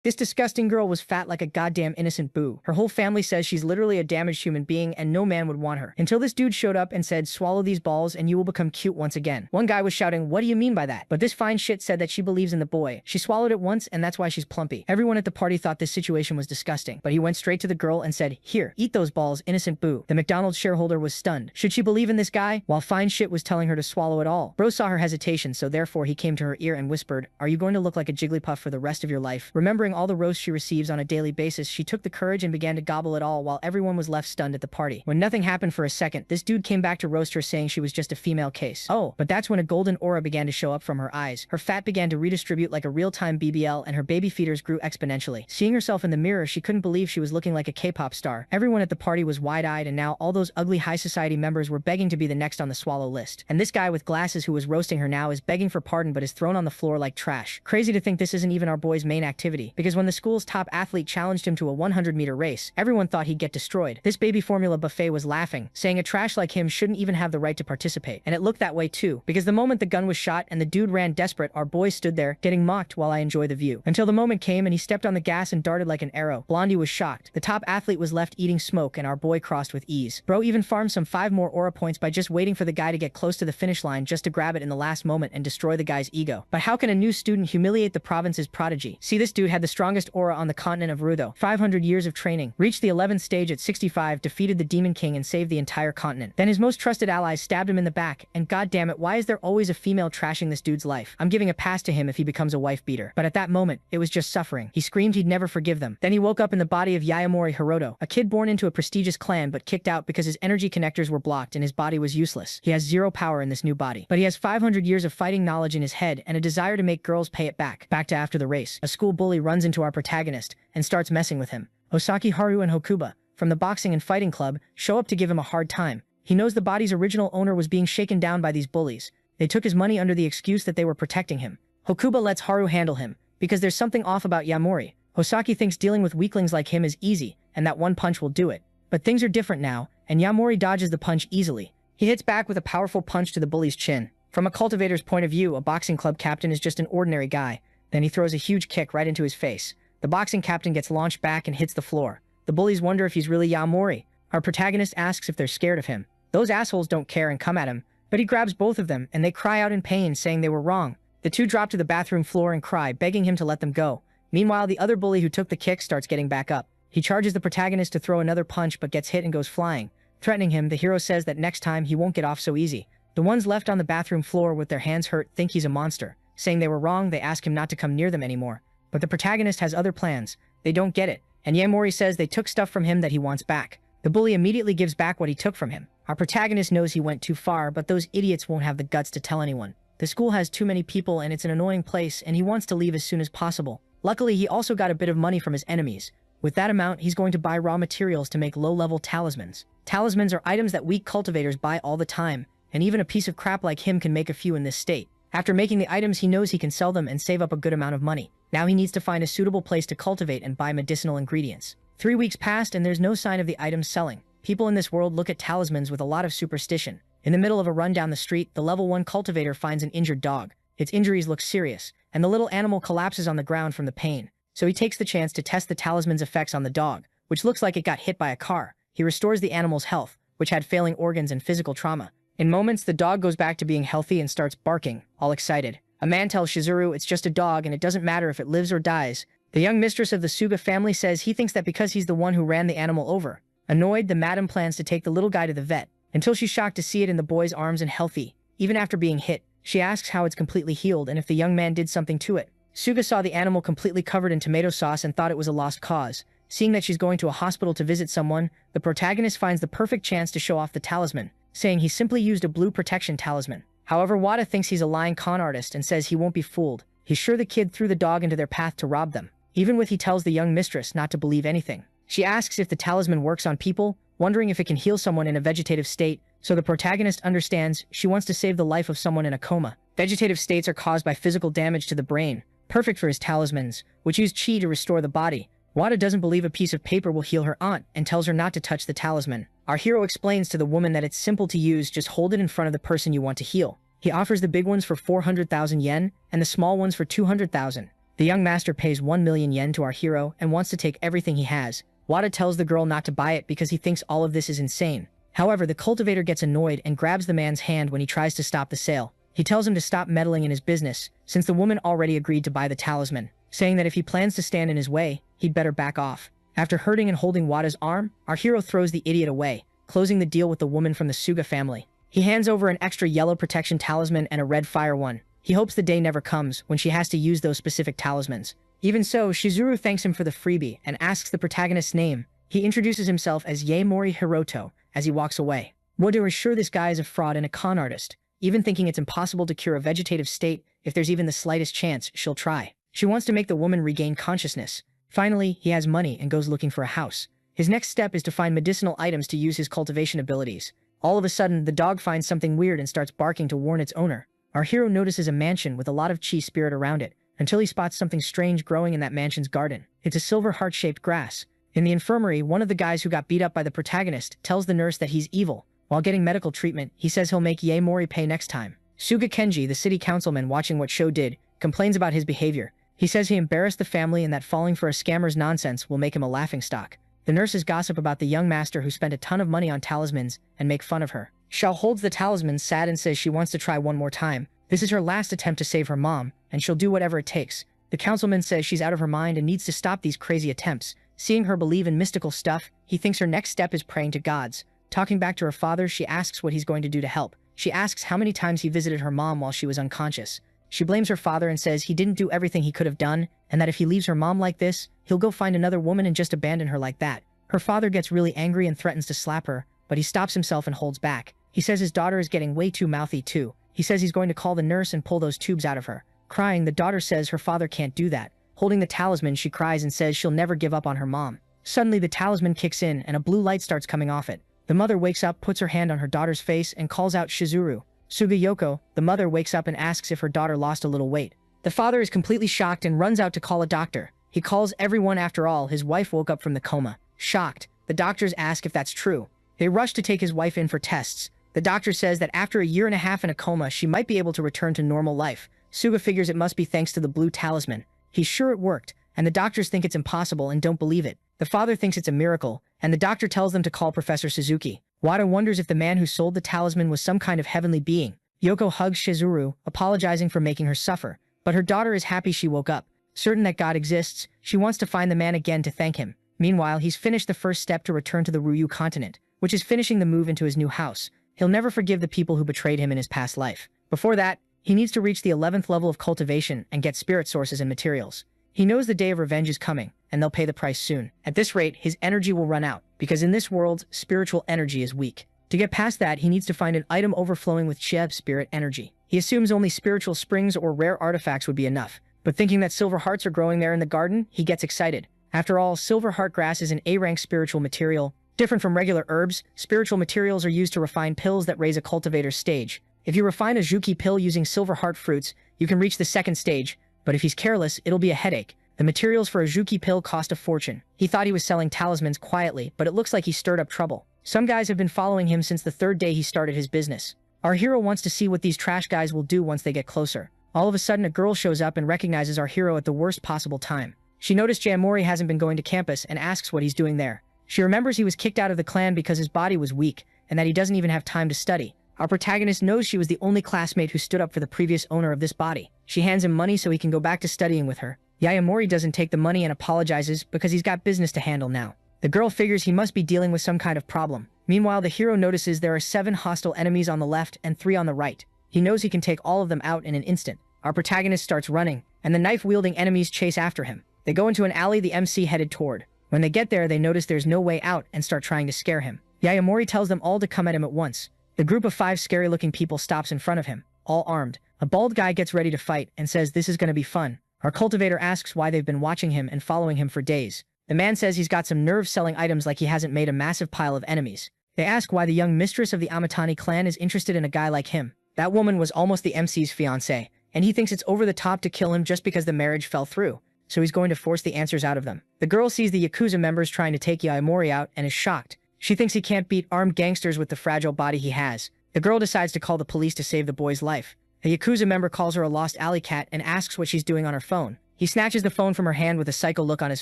This disgusting girl was fat like a goddamn innocent boo. Her whole family says she's literally a damaged human being and no man would want her. Until this dude showed up and said, swallow these balls and you will become cute once again. One guy was shouting, what do you mean by that? But this fine shit said that she believes in the boy. She swallowed it once and that's why she's plumpy. Everyone at the party thought this situation was disgusting, but he went straight to the girl and said, here, eat those balls, innocent boo. The McDonald's shareholder was stunned. Should she believe in this guy? While fine shit was telling her to swallow it all. Bro saw her hesitation, so therefore he came to her ear and whispered, are you going to look like a Jigglypuff for the rest of your life? Remembering all the roast she received on a daily basis, she took the courage and began to gobble it all while everyone was left stunned at the party. When nothing happened for a second, this dude came back to roast her saying she was just a female case. Oh, but that's when a golden aura began to show up from her eyes. Her fat began to redistribute like a real-time BBL and her baby feeders grew exponentially. Seeing herself in the mirror, she couldn't believe she was looking like a K-pop star. Everyone at the party was wide-eyed and now all those ugly high society members were begging to be the next on the swallow list. And this guy with glasses who was roasting her now is begging for pardon but is thrown on the floor like trash. Crazy to think this isn't even our boy's main activity, because when the school's top athlete challenged him to a 100-meter race, everyone thought he'd get destroyed. This baby formula buffet was laughing, saying a trash like him shouldn't even have the right to participate. And it looked that way too, because the moment the gun was shot and the dude ran desperate, our boy stood there, getting mocked while I enjoy the view. Until the moment came and he stepped on the gas and darted like an arrow. Blondie was shocked. The top athlete was left eating smoke and our boy crossed with ease. Bro even farmed some 5 more aura points by just waiting for the guy to get close to the finish line just to grab it in the last moment and destroy the guy's ego. But how can a new student humiliate the province's prodigy? See, this dude had the strongest aura on the continent of Rudo. 500 years of training, reached the 11th stage at 65, defeated the Demon King and saved the entire continent. Then his most trusted allies stabbed him in the back, and goddammit, why is there always a female trashing this dude's life? I'm giving a pass to him if he becomes a wife beater. But at that moment, it was just suffering. He screamed he'd never forgive them. Then he woke up in the body of Yayamori Hiroto, a kid born into a prestigious clan but kicked out because his energy connectors were blocked and his body was useless. He has 0 power in this new body. But he has 500 years of fighting knowledge in his head and a desire to make girls pay it back. Back to after the race. A school bully runs into our protagonist and starts messing with him. Osaki, Haru, and Hokuba, from the boxing and fighting club, show up to give him a hard time. He knows the body's original owner was being shaken down by these bullies. They took his money under the excuse that they were protecting him. Hokuba lets Haru handle him, because there's something off about Yamori. Hosaki thinks dealing with weaklings like him is easy, and that one punch will do it. But things are different now, and Yamori dodges the punch easily. He hits back with a powerful punch to the bully's chin. From a cultivator's point of view, a boxing club captain is just an ordinary guy. Then he throws a huge kick right into his face. The boxing captain gets launched back and hits the floor. The bullies wonder if he's really Yamori. Our protagonist asks if they're scared of him. Those assholes don't care and come at him, but he grabs both of them and they cry out in pain, saying they were wrong. The two drop to the bathroom floor and cry, begging him to let them go. Meanwhile, the other bully who took the kick starts getting back up. He charges the protagonist to throw another punch but gets hit and goes flying. Threatening him, the hero says that next time he won't get off so easy. The ones left on the bathroom floor with their hands hurt think he's a monster. Saying they were wrong, they ask him not to come near them anymore. But the protagonist has other plans. They don't get it, and Yamori says they took stuff from him that he wants back. The bully immediately gives back what he took from him. Our protagonist knows he went too far, but those idiots won't have the guts to tell anyone. The school has too many people and it's an annoying place, and he wants to leave as soon as possible. Luckily, he also got a bit of money from his enemies. With that amount, he's going to buy raw materials to make low-level talismans. Talismans are items that weak cultivators buy all the time, and even a piece of crap like him can make a few in this state. After making the items, he knows he can sell them and save up a good amount of money. Now he needs to find a suitable place to cultivate and buy medicinal ingredients. 3 weeks passed and there's no sign of the items selling. People in this world look at talismans with a lot of superstition. In the middle of a run down the street, the level 1 cultivator finds an injured dog. Its injuries look serious, and the little animal collapses on the ground from the pain. So he takes the chance to test the talisman's effects on the dog, which looks like it got hit by a car. He restores the animal's health, which had failing organs and physical trauma. In moments, the dog goes back to being healthy and starts barking, all excited. A man tells Shizuru it's just a dog and it doesn't matter if it lives or dies. The young mistress of the Suga family says he thinks that because he's the one who ran the animal over. Annoyed, the madam plans to take the little guy to the vet, until she's shocked to see it in the boy's arms and healthy. Even after being hit, she asks how it's completely healed and if the young man did something to it. Suga saw the animal completely covered in tomato sauce and thought it was a lost cause. Seeing that she's going to a hospital to visit someone, the protagonist finds the perfect chance to show off the talisman, saying he simply used a blue protection talisman. However, Wada thinks he's a lying con artist and says he won't be fooled. He's sure the kid threw the dog into their path to rob them. Even with, he tells the young mistress not to believe anything. She asks if the talisman works on people, wondering if it can heal someone in a vegetative state, so the protagonist understands she wants to save the life of someone in a coma. Vegetative states are caused by physical damage to the brain, perfect for his talismans, which use chi to restore the body. Wada doesn't believe a piece of paper will heal her aunt and tells her not to touch the talisman. Our hero explains to the woman that it's simple to use, just hold it in front of the person you want to heal. He offers the big ones for 400,000 yen and the small ones for 200,000. The young master pays 1 million yen to our hero and wants to take everything he has. Wada tells the girl not to buy it because he thinks all of this is insane. However, the cultivator gets annoyed and grabs the man's hand when he tries to stop the sale. He tells him to stop meddling in his business, since the woman already agreed to buy the talisman, saying that if he plans to stand in his way, he'd better back off. After hurting and holding Wada's arm, our hero throws the idiot away, closing the deal with the woman from the Suga family. He hands over an extra yellow protection talisman and a red fire one. He hopes the day never comes when she has to use those specific talismans. Even so, Shizuru thanks him for the freebie and asks the protagonist's name. He introduces himself as Yaemori Hiroto as he walks away. Wado is sure this guy is a fraud and a con artist, even thinking it's impossible to cure a vegetative state. If there's even the slightest chance, she'll try. She wants to make the woman regain consciousness. Finally, he has money and goes looking for a house. His next step is to find medicinal items to use his cultivation abilities. All of a sudden, the dog finds something weird and starts barking to warn its owner. Our hero notices a mansion with a lot of chi spirit around it, until he spots something strange growing in that mansion's garden. It's a silver heart-shaped grass. In the infirmary, one of the guys who got beat up by the protagonist tells the nurse that he's evil. While getting medical treatment, he says he'll make Yaemori pay next time. Suga Kenji, the city councilman watching what Sho did, complains about his behavior. He says he embarrassed the family and that falling for a scammer's nonsense will make him a laughingstock. The nurses gossip about the young master who spent a ton of money on talismans and make fun of her. Shao holds the talisman sad and says she wants to try one more time. This is her last attempt to save her mom, and she'll do whatever it takes. The councilman says she's out of her mind and needs to stop these crazy attempts. Seeing her believe in mystical stuff, he thinks her next step is praying to gods. Talking back to her father, she asks what he's going to do to help. She asks how many times he visited her mom while she was unconscious. She blames her father and says he didn't do everything he could have done, and that if he leaves her mom like this, he'll go find another woman and just abandon her like that. Her father gets really angry and threatens to slap her, but he stops himself and holds back. He says his daughter is getting way too mouthy too. He says he's going to call the nurse and pull those tubes out of her. Crying, the daughter says her father can't do that. Holding the talisman, she cries and says she'll never give up on her mom. Suddenly, the talisman kicks in and a blue light starts coming off it. The mother wakes up, puts her hand on her daughter's face, and calls out Shizuru. Sugiyoko, the mother, wakes up and asks if her daughter lost a little weight. The father is completely shocked and runs out to call a doctor. He calls everyone. After all, his wife woke up from the coma. Shocked, the doctors ask if that's true. They rush to take his wife in for tests. The doctor says that after a year and a half in a coma, she might be able to return to normal life. Suga figures it must be thanks to the blue talisman. He's sure it worked, and the doctors think it's impossible and don't believe it. The father thinks it's a miracle, and the doctor tells them to call Professor Suzuki. Wada wonders if the man who sold the talisman was some kind of heavenly being. Yoko hugs Shizuru, apologizing for making her suffer, but her daughter is happy she woke up. Certain that God exists, she wants to find the man again to thank him. Meanwhile, he's finished the first step to return to the Ryu continent, which is finishing the move into his new house. He'll never forgive the people who betrayed him in his past life. Before that, he needs to reach the 11th level of cultivation and get spirit sources and materials. He knows the day of revenge is coming, and they'll pay the price soon. At this rate, his energy will run out, because in this world, spiritual energy is weak. To get past that, he needs to find an item overflowing with Cheb spirit energy. He assumes only spiritual springs or rare artifacts would be enough, but thinking that silver hearts are growing there in the garden, he gets excited. After all, silver heart grass is an A-rank spiritual material. Different from regular herbs, spiritual materials are used to refine pills that raise a cultivator's stage. If you refine a Juki pill using silver heart fruits, you can reach the second stage, but if he's careless, it'll be a headache. The materials for a Juki pill cost a fortune. He thought he was selling talismans quietly, but it looks like he stirred up trouble. Some guys have been following him since the third day he started his business. Our hero wants to see what these trash guys will do once they get closer. All of a sudden, a girl shows up and recognizes our hero at the worst possible time. She noticed Yaemori hasn't been going to campus and asks what he's doing there. She remembers he was kicked out of the clan because his body was weak, and that he doesn't even have time to study. Our protagonist knows she was the only classmate who stood up for the previous owner of this body. She hands him money so he can go back to studying with her. Yaemori doesn't take the money and apologizes because he's got business to handle now. The girl figures he must be dealing with some kind of problem. Meanwhile, the hero notices there are 7 hostile enemies on the left and 3 on the right. He knows he can take all of them out in an instant. Our protagonist starts running, and the knife-wielding enemies chase after him. They go into an alley the MC headed toward. When they get there, they notice there's no way out and start trying to scare him. Yaemori tells them all to come at him at once. The group of 5 scary-looking people stops in front of him, all armed. A bald guy gets ready to fight and says this is gonna be fun. Our cultivator asks why they've been watching him and following him for days. The man says he's got some nerve selling items like he hasn't made a massive pile of enemies. They ask why the young mistress of the Amatani clan is interested in a guy like him. That woman was almost the MC's fiancé, and he thinks it's over the top to kill him just because the marriage fell through, so he's going to force the answers out of them. The girl sees the Yakuza members trying to take Yaemori out and is shocked. She thinks he can't beat armed gangsters with the fragile body he has. The girl decides to call the police to save the boy's life. A Yakuza member calls her a lost alley cat and asks what she's doing on her phone. He snatches the phone from her hand with a psycho look on his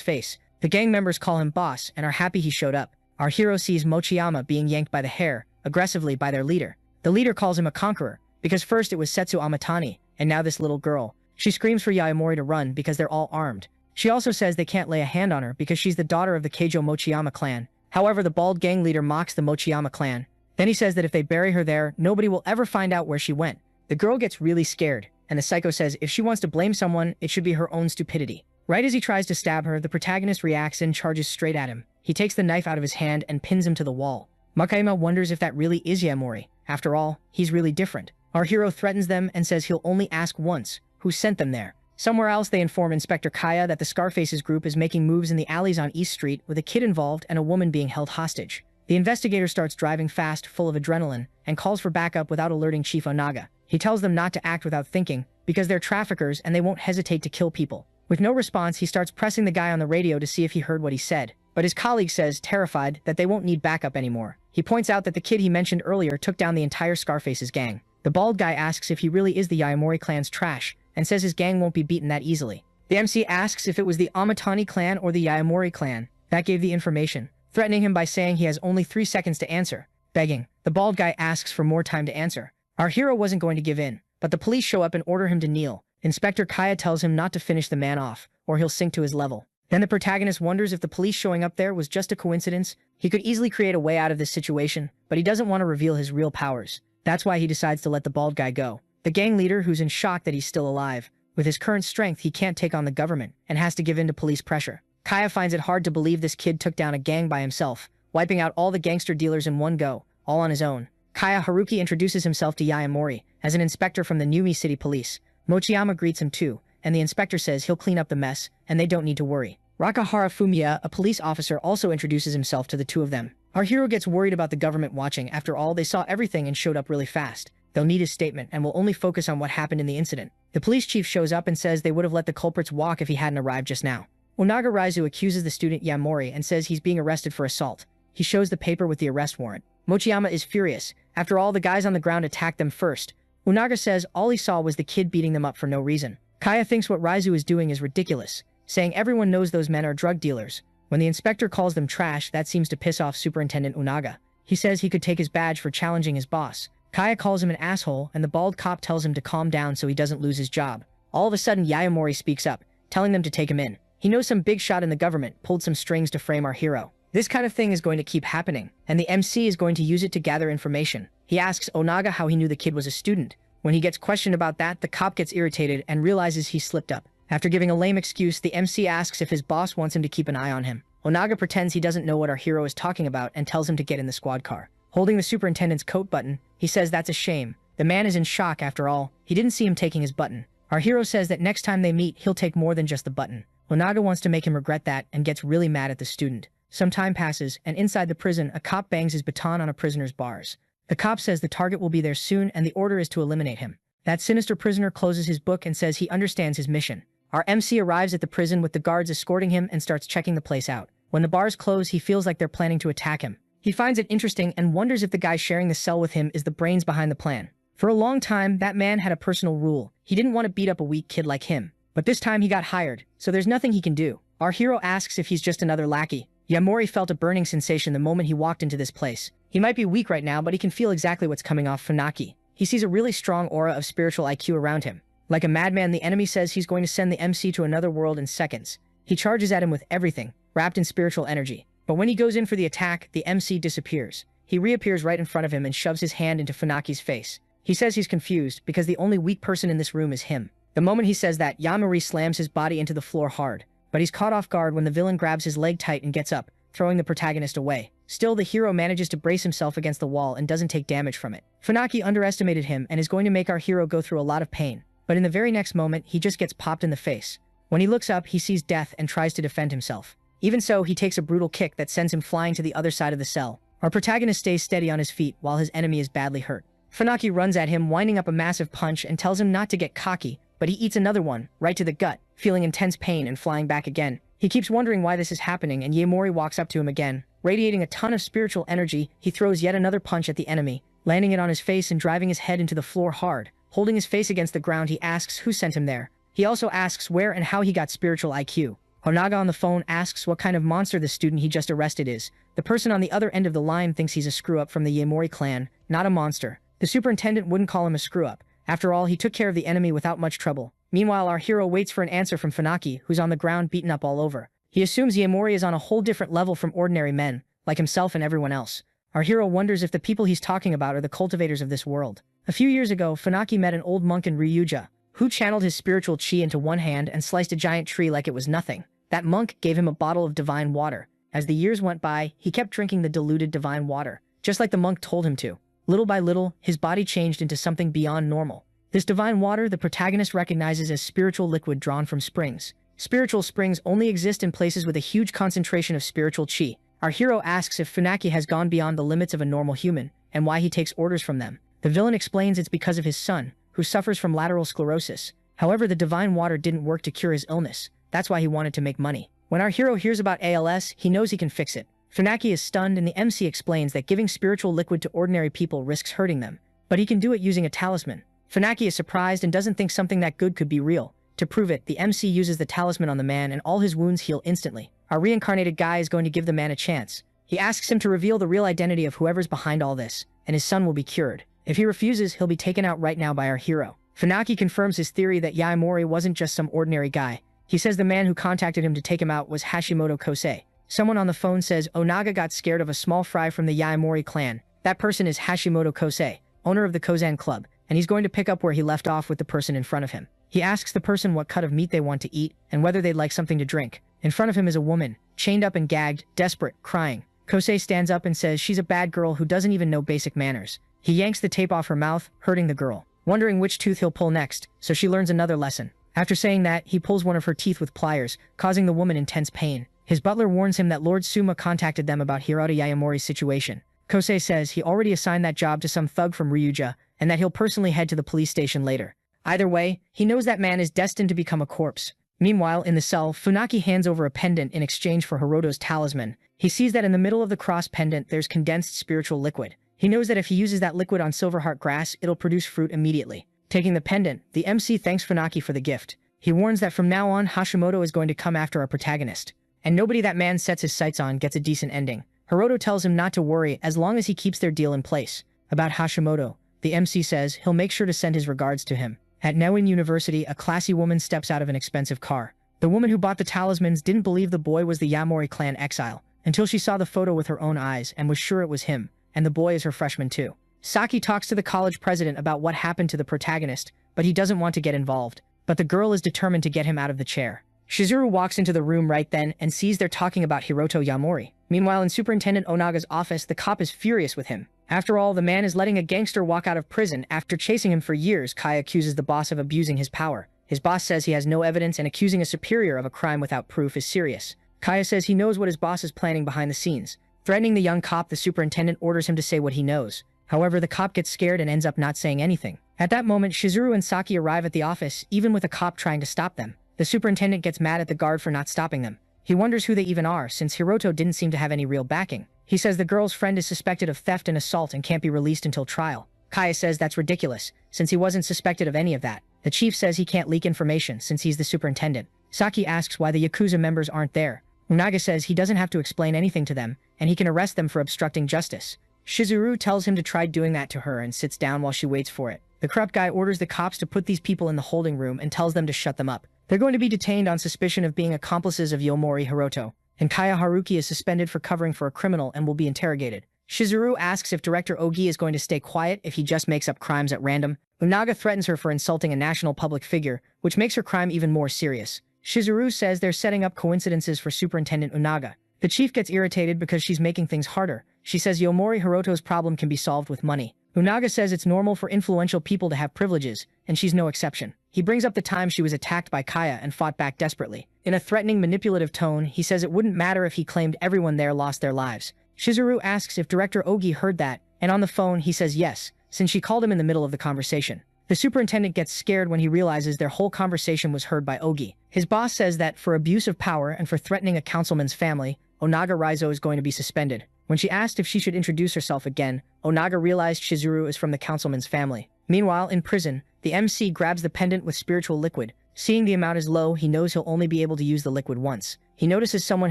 face. The gang members call him boss and are happy he showed up. Our hero sees Mochiyama being yanked by the hair, aggressively by their leader. The leader calls him a conqueror, because first it was Setsu Amatani, and now this little girl. She screams for Yaemori to run because they're all armed. She also says they can't lay a hand on her because she's the daughter of the Keijo Mochiyama clan. However, the bald gang leader mocks the Mochiyama clan. Then he says that if they bury her there, nobody will ever find out where she went. The girl gets really scared, and the psycho says if she wants to blame someone, it should be her own stupidity. Right as he tries to stab her, the protagonist reacts and charges straight at him. He takes the knife out of his hand and pins him to the wall. Makaima wonders if that really is Yaemori. After all, he's really different. Our hero threatens them and says he'll only ask once, who sent them there. Somewhere else, they inform Inspector Kaya that the Scarfaces group is making moves in the alleys on East Street with a kid involved and a woman being held hostage. The investigator starts driving fast, full of adrenaline, and calls for backup without alerting Chief Onaga. He tells them not to act without thinking, because they're traffickers and they won't hesitate to kill people. With no response, he starts pressing the guy on the radio to see if he heard what he said. But his colleague says, terrified, that they won't need backup anymore. He points out that the kid he mentioned earlier took down the entire Scarface's gang. The bald guy asks if he really is the Yaemori clan's trash, and says his gang won't be beaten that easily. The MC asks if it was the Amatani clan or the Yaemori clan that gave the information, threatening him by saying he has only 3 seconds to answer. Begging, the bald guy asks for more time to answer. Our hero wasn't going to give in, but the police show up and order him to kneel. Inspector Kaya tells him not to finish the man off, or he'll sink to his level. Then the protagonist wonders if the police showing up there was just a coincidence. He could easily create a way out of this situation, but he doesn't want to reveal his real powers. That's why he decides to let the bald guy go. The gang leader, who's in shock that he's still alive. With his current strength, he can't take on the government, and has to give in to police pressure. Kaya finds it hard to believe this kid took down a gang by himself, wiping out all the gangster dealers in one go, all on his own. Kaya Haruki introduces himself to Yaemori as an inspector from the Numi City Police. Mochiyama greets him too, and the inspector says he'll clean up the mess, and they don't need to worry. Rakahara Fumiya, a police officer, also introduces himself to the two of them. Our hero gets worried about the government watching. After all, they saw everything and showed up really fast. They'll need his statement and will only focus on what happened in the incident. The police chief shows up and says they would have let the culprits walk if he hadn't arrived just now. Onaga Raizu accuses the student Yaemori and says he's being arrested for assault. He shows the paper with the arrest warrant. Mochiyama is furious. After all, the guys on the ground attacked them first. Onaga says all he saw was the kid beating them up for no reason. Kaya thinks what Raizu is doing is ridiculous, saying everyone knows those men are drug dealers. When the inspector calls them trash, that seems to piss off Superintendent Onaga. He says he could take his badge for challenging his boss. Kaya calls him an asshole, and the bald cop tells him to calm down so he doesn't lose his job. All of a sudden, Yaemori speaks up, telling them to take him in. He knows some big shot in the government pulled some strings to frame our hero. This kind of thing is going to keep happening, and the MC is going to use it to gather information. He asks Onaga how he knew the kid was a student. When he gets questioned about that, the cop gets irritated and realizes he slipped up. After giving a lame excuse, the MC asks if his boss wants him to keep an eye on him. Onaga pretends he doesn't know what our hero is talking about and tells him to get in the squad car. Holding the superintendent's coat button, he says that's a shame. The man is in shock after all. He didn't see him taking his button. Our hero says that next time they meet, he'll take more than just the button. Onaga wants to make him regret that and gets really mad at the student. Some time passes, and inside the prison, a cop bangs his baton on a prisoner's bars. The cop says the target will be there soon and the order is to eliminate him. That sinister prisoner closes his book and says he understands his mission. Our MC arrives at the prison with the guards escorting him and starts checking the place out. When the bars close, he feels like they're planning to attack him. He finds it interesting and wonders if the guy sharing the cell with him is the brains behind the plan. For a long time, that man had a personal rule. He didn't want to beat up a weak kid like him. But this time he got hired, so there's nothing he can do. Our hero asks if he's just another lackey. Yaemori felt a burning sensation the moment he walked into this place. He might be weak right now, but he can feel exactly what's coming off Funaki. He sees a really strong aura of spiritual IQ around him. Like a madman, the enemy says he's going to send the MC to another world in seconds. He charges at him with everything, wrapped in spiritual energy. But when he goes in for the attack, the MC disappears. He reappears right in front of him and shoves his hand into Funaki's face. He says he's confused because the only weak person in this room is him. The moment he says that, Yaemori slams his body into the floor hard. But he's caught off guard when the villain grabs his leg tight and gets up, throwing the protagonist away. Still, the hero manages to brace himself against the wall and doesn't take damage from it. Funaki underestimated him and is going to make our hero go through a lot of pain. But in the very next moment, he just gets popped in the face. When he looks up, he sees death and tries to defend himself. Even so, he takes a brutal kick that sends him flying to the other side of the cell. Our protagonist stays steady on his feet while his enemy is badly hurt. Funaki runs at him, winding up a massive punch and tells him not to get cocky, but he eats another one, right to the gut, feeling intense pain and flying back again. He keeps wondering why this is happening, and Yaemori walks up to him again. Radiating a ton of spiritual energy, he throws yet another punch at the enemy, landing it on his face and driving his head into the floor hard. Holding his face against the ground, he asks who sent him there. He also asks where and how he got spiritual IQ. Onaga on the phone asks what kind of monster the student he just arrested is. The person on the other end of the line thinks he's a screw-up from the Yaemori clan, not a monster. The superintendent wouldn't call him a screw-up. After all, he took care of the enemy without much trouble. Meanwhile, our hero waits for an answer from Funaki, who's on the ground beaten up all over. He assumes Yaemori is on a whole different level from ordinary men, like himself and everyone else. Our hero wonders if the people he's talking about are the cultivators of this world. A few years ago, Funaki met an old monk in Ryuja, who channeled his spiritual chi into one hand and sliced a giant tree like it was nothing. That monk gave him a bottle of divine water. As the years went by, he kept drinking the diluted divine water, just like the monk told him to. Little by little, his body changed into something beyond normal. This divine water the protagonist recognizes as spiritual liquid drawn from springs. Spiritual springs only exist in places with a huge concentration of spiritual chi. Our hero asks if Funaki has gone beyond the limits of a normal human, and why he takes orders from them. The villain explains it's because of his son, who suffers from lateral sclerosis. However, the divine water didn't work to cure his illness. That's why he wanted to make money. When our hero hears about ALS, he knows he can fix it. Funaki is stunned and the MC explains that giving spiritual liquid to ordinary people risks hurting them. But he can do it using a talisman. Funaki is surprised and doesn't think something that good could be real. To prove it, the MC uses the talisman on the man and all his wounds heal instantly. Our reincarnated guy is going to give the man a chance. He asks him to reveal the real identity of whoever's behind all this, and his son will be cured. If he refuses, he'll be taken out right now by our hero. Funaki confirms his theory that Yaemori wasn't just some ordinary guy. He says the man who contacted him to take him out was Hashimoto Kosei. Someone on the phone says Onaga got scared of a small fry from the Yaemori clan. That person is Hashimoto Kosei, owner of the Kozan Club, and he's going to pick up where he left off with the person in front of him. He asks the person what cut of meat they want to eat and whether they'd like something to drink. In front of him is a woman, chained up and gagged, desperate, crying. Kosei stands up and says she's a bad girl who doesn't even know basic manners. He yanks the tape off her mouth, hurting the girl, wondering which tooth he'll pull next, so she learns another lesson. After saying that, he pulls one of her teeth with pliers, causing the woman intense pain. His butler warns him that Lord Suma contacted them about Hirata Yaemori's situation. Kosei says he already assigned that job to some thug from Ryuja, and that he'll personally head to the police station later. Either way, he knows that man is destined to become a corpse. Meanwhile, in the cell, Funaki hands over a pendant in exchange for Hiroto's talisman. He sees that in the middle of the cross pendant there's condensed spiritual liquid. He knows that if he uses that liquid on Silverheart grass, it'll produce fruit immediately. Taking the pendant, the MC thanks Funaki for the gift. He warns that from now on, Hashimoto is going to come after our protagonist. And nobody that man sets his sights on gets a decent ending. Hiroto tells him not to worry as long as he keeps their deal in place. About Hashimoto, the MC says he'll make sure to send his regards to him. At Newin University, a classy woman steps out of an expensive car. The woman who bought the talismans didn't believe the boy was the Yaemori clan exile, until she saw the photo with her own eyes and was sure it was him, and the boy is her freshman too. Saki talks to the college president about what happened to the protagonist, but he doesn't want to get involved. But the girl is determined to get him out of the chair. Shizuru walks into the room right then and sees they're talking about Hiroto Yaemori. Meanwhile, in Superintendent Onaga's office, the cop is furious with him. After all, the man is letting a gangster walk out of prison after chasing him for years. Kai accuses the boss of abusing his power. His boss says he has no evidence and accusing a superior of a crime without proof is serious. Kaya says he knows what his boss is planning behind the scenes. Threatening the young cop, the superintendent orders him to say what he knows. However, the cop gets scared and ends up not saying anything. At that moment, Shizuru and Saki arrive at the office, even with a cop trying to stop them. The superintendent gets mad at the guard for not stopping them. He wonders who they even are, since Hiroto didn't seem to have any real backing. He says the girl's friend is suspected of theft and assault and can't be released until trial. Kaya says that's ridiculous, since he wasn't suspected of any of that. The chief says he can't leak information since he's the superintendent. Saki asks why the Yakuza members aren't there. Unaga says he doesn't have to explain anything to them, and he can arrest them for obstructing justice. Shizuru tells him to try doing that to her and sits down while she waits for it. The corrupt guy orders the cops to put these people in the holding room and tells them to shut them up. They're going to be detained on suspicion of being accomplices of Yaemori Hiroto, and Kaya Haruki is suspended for covering for a criminal and will be interrogated. Shizuru asks if Director Ogi is going to stay quiet if he just makes up crimes at random. Unaga threatens her for insulting a national public figure, which makes her crime even more serious. Shizuru says they're setting up coincidences for Superintendent Unaga. The chief gets irritated because she's making things harder. She says Yaemori Hiroto's problem can be solved with money. Unaga says it's normal for influential people to have privileges, and she's no exception. He brings up the time she was attacked by Kaya and fought back desperately. In a threatening, manipulative tone, he says it wouldn't matter if he claimed everyone there lost their lives. Shizuru asks if Director Ogi heard that, and on the phone he says yes, since she called him in the middle of the conversation. The superintendent gets scared when he realizes their whole conversation was heard by Ogi. His boss says that for abuse of power and for threatening a councilman's family, Onaga Raizo is going to be suspended. When she asked if she should introduce herself again, Onaga realized Shizuru is from the councilman's family. Meanwhile, in prison, the MC grabs the pendant with spiritual liquid, Seeing the amount is low, he knows he'll only be able to use the liquid once. He notices someone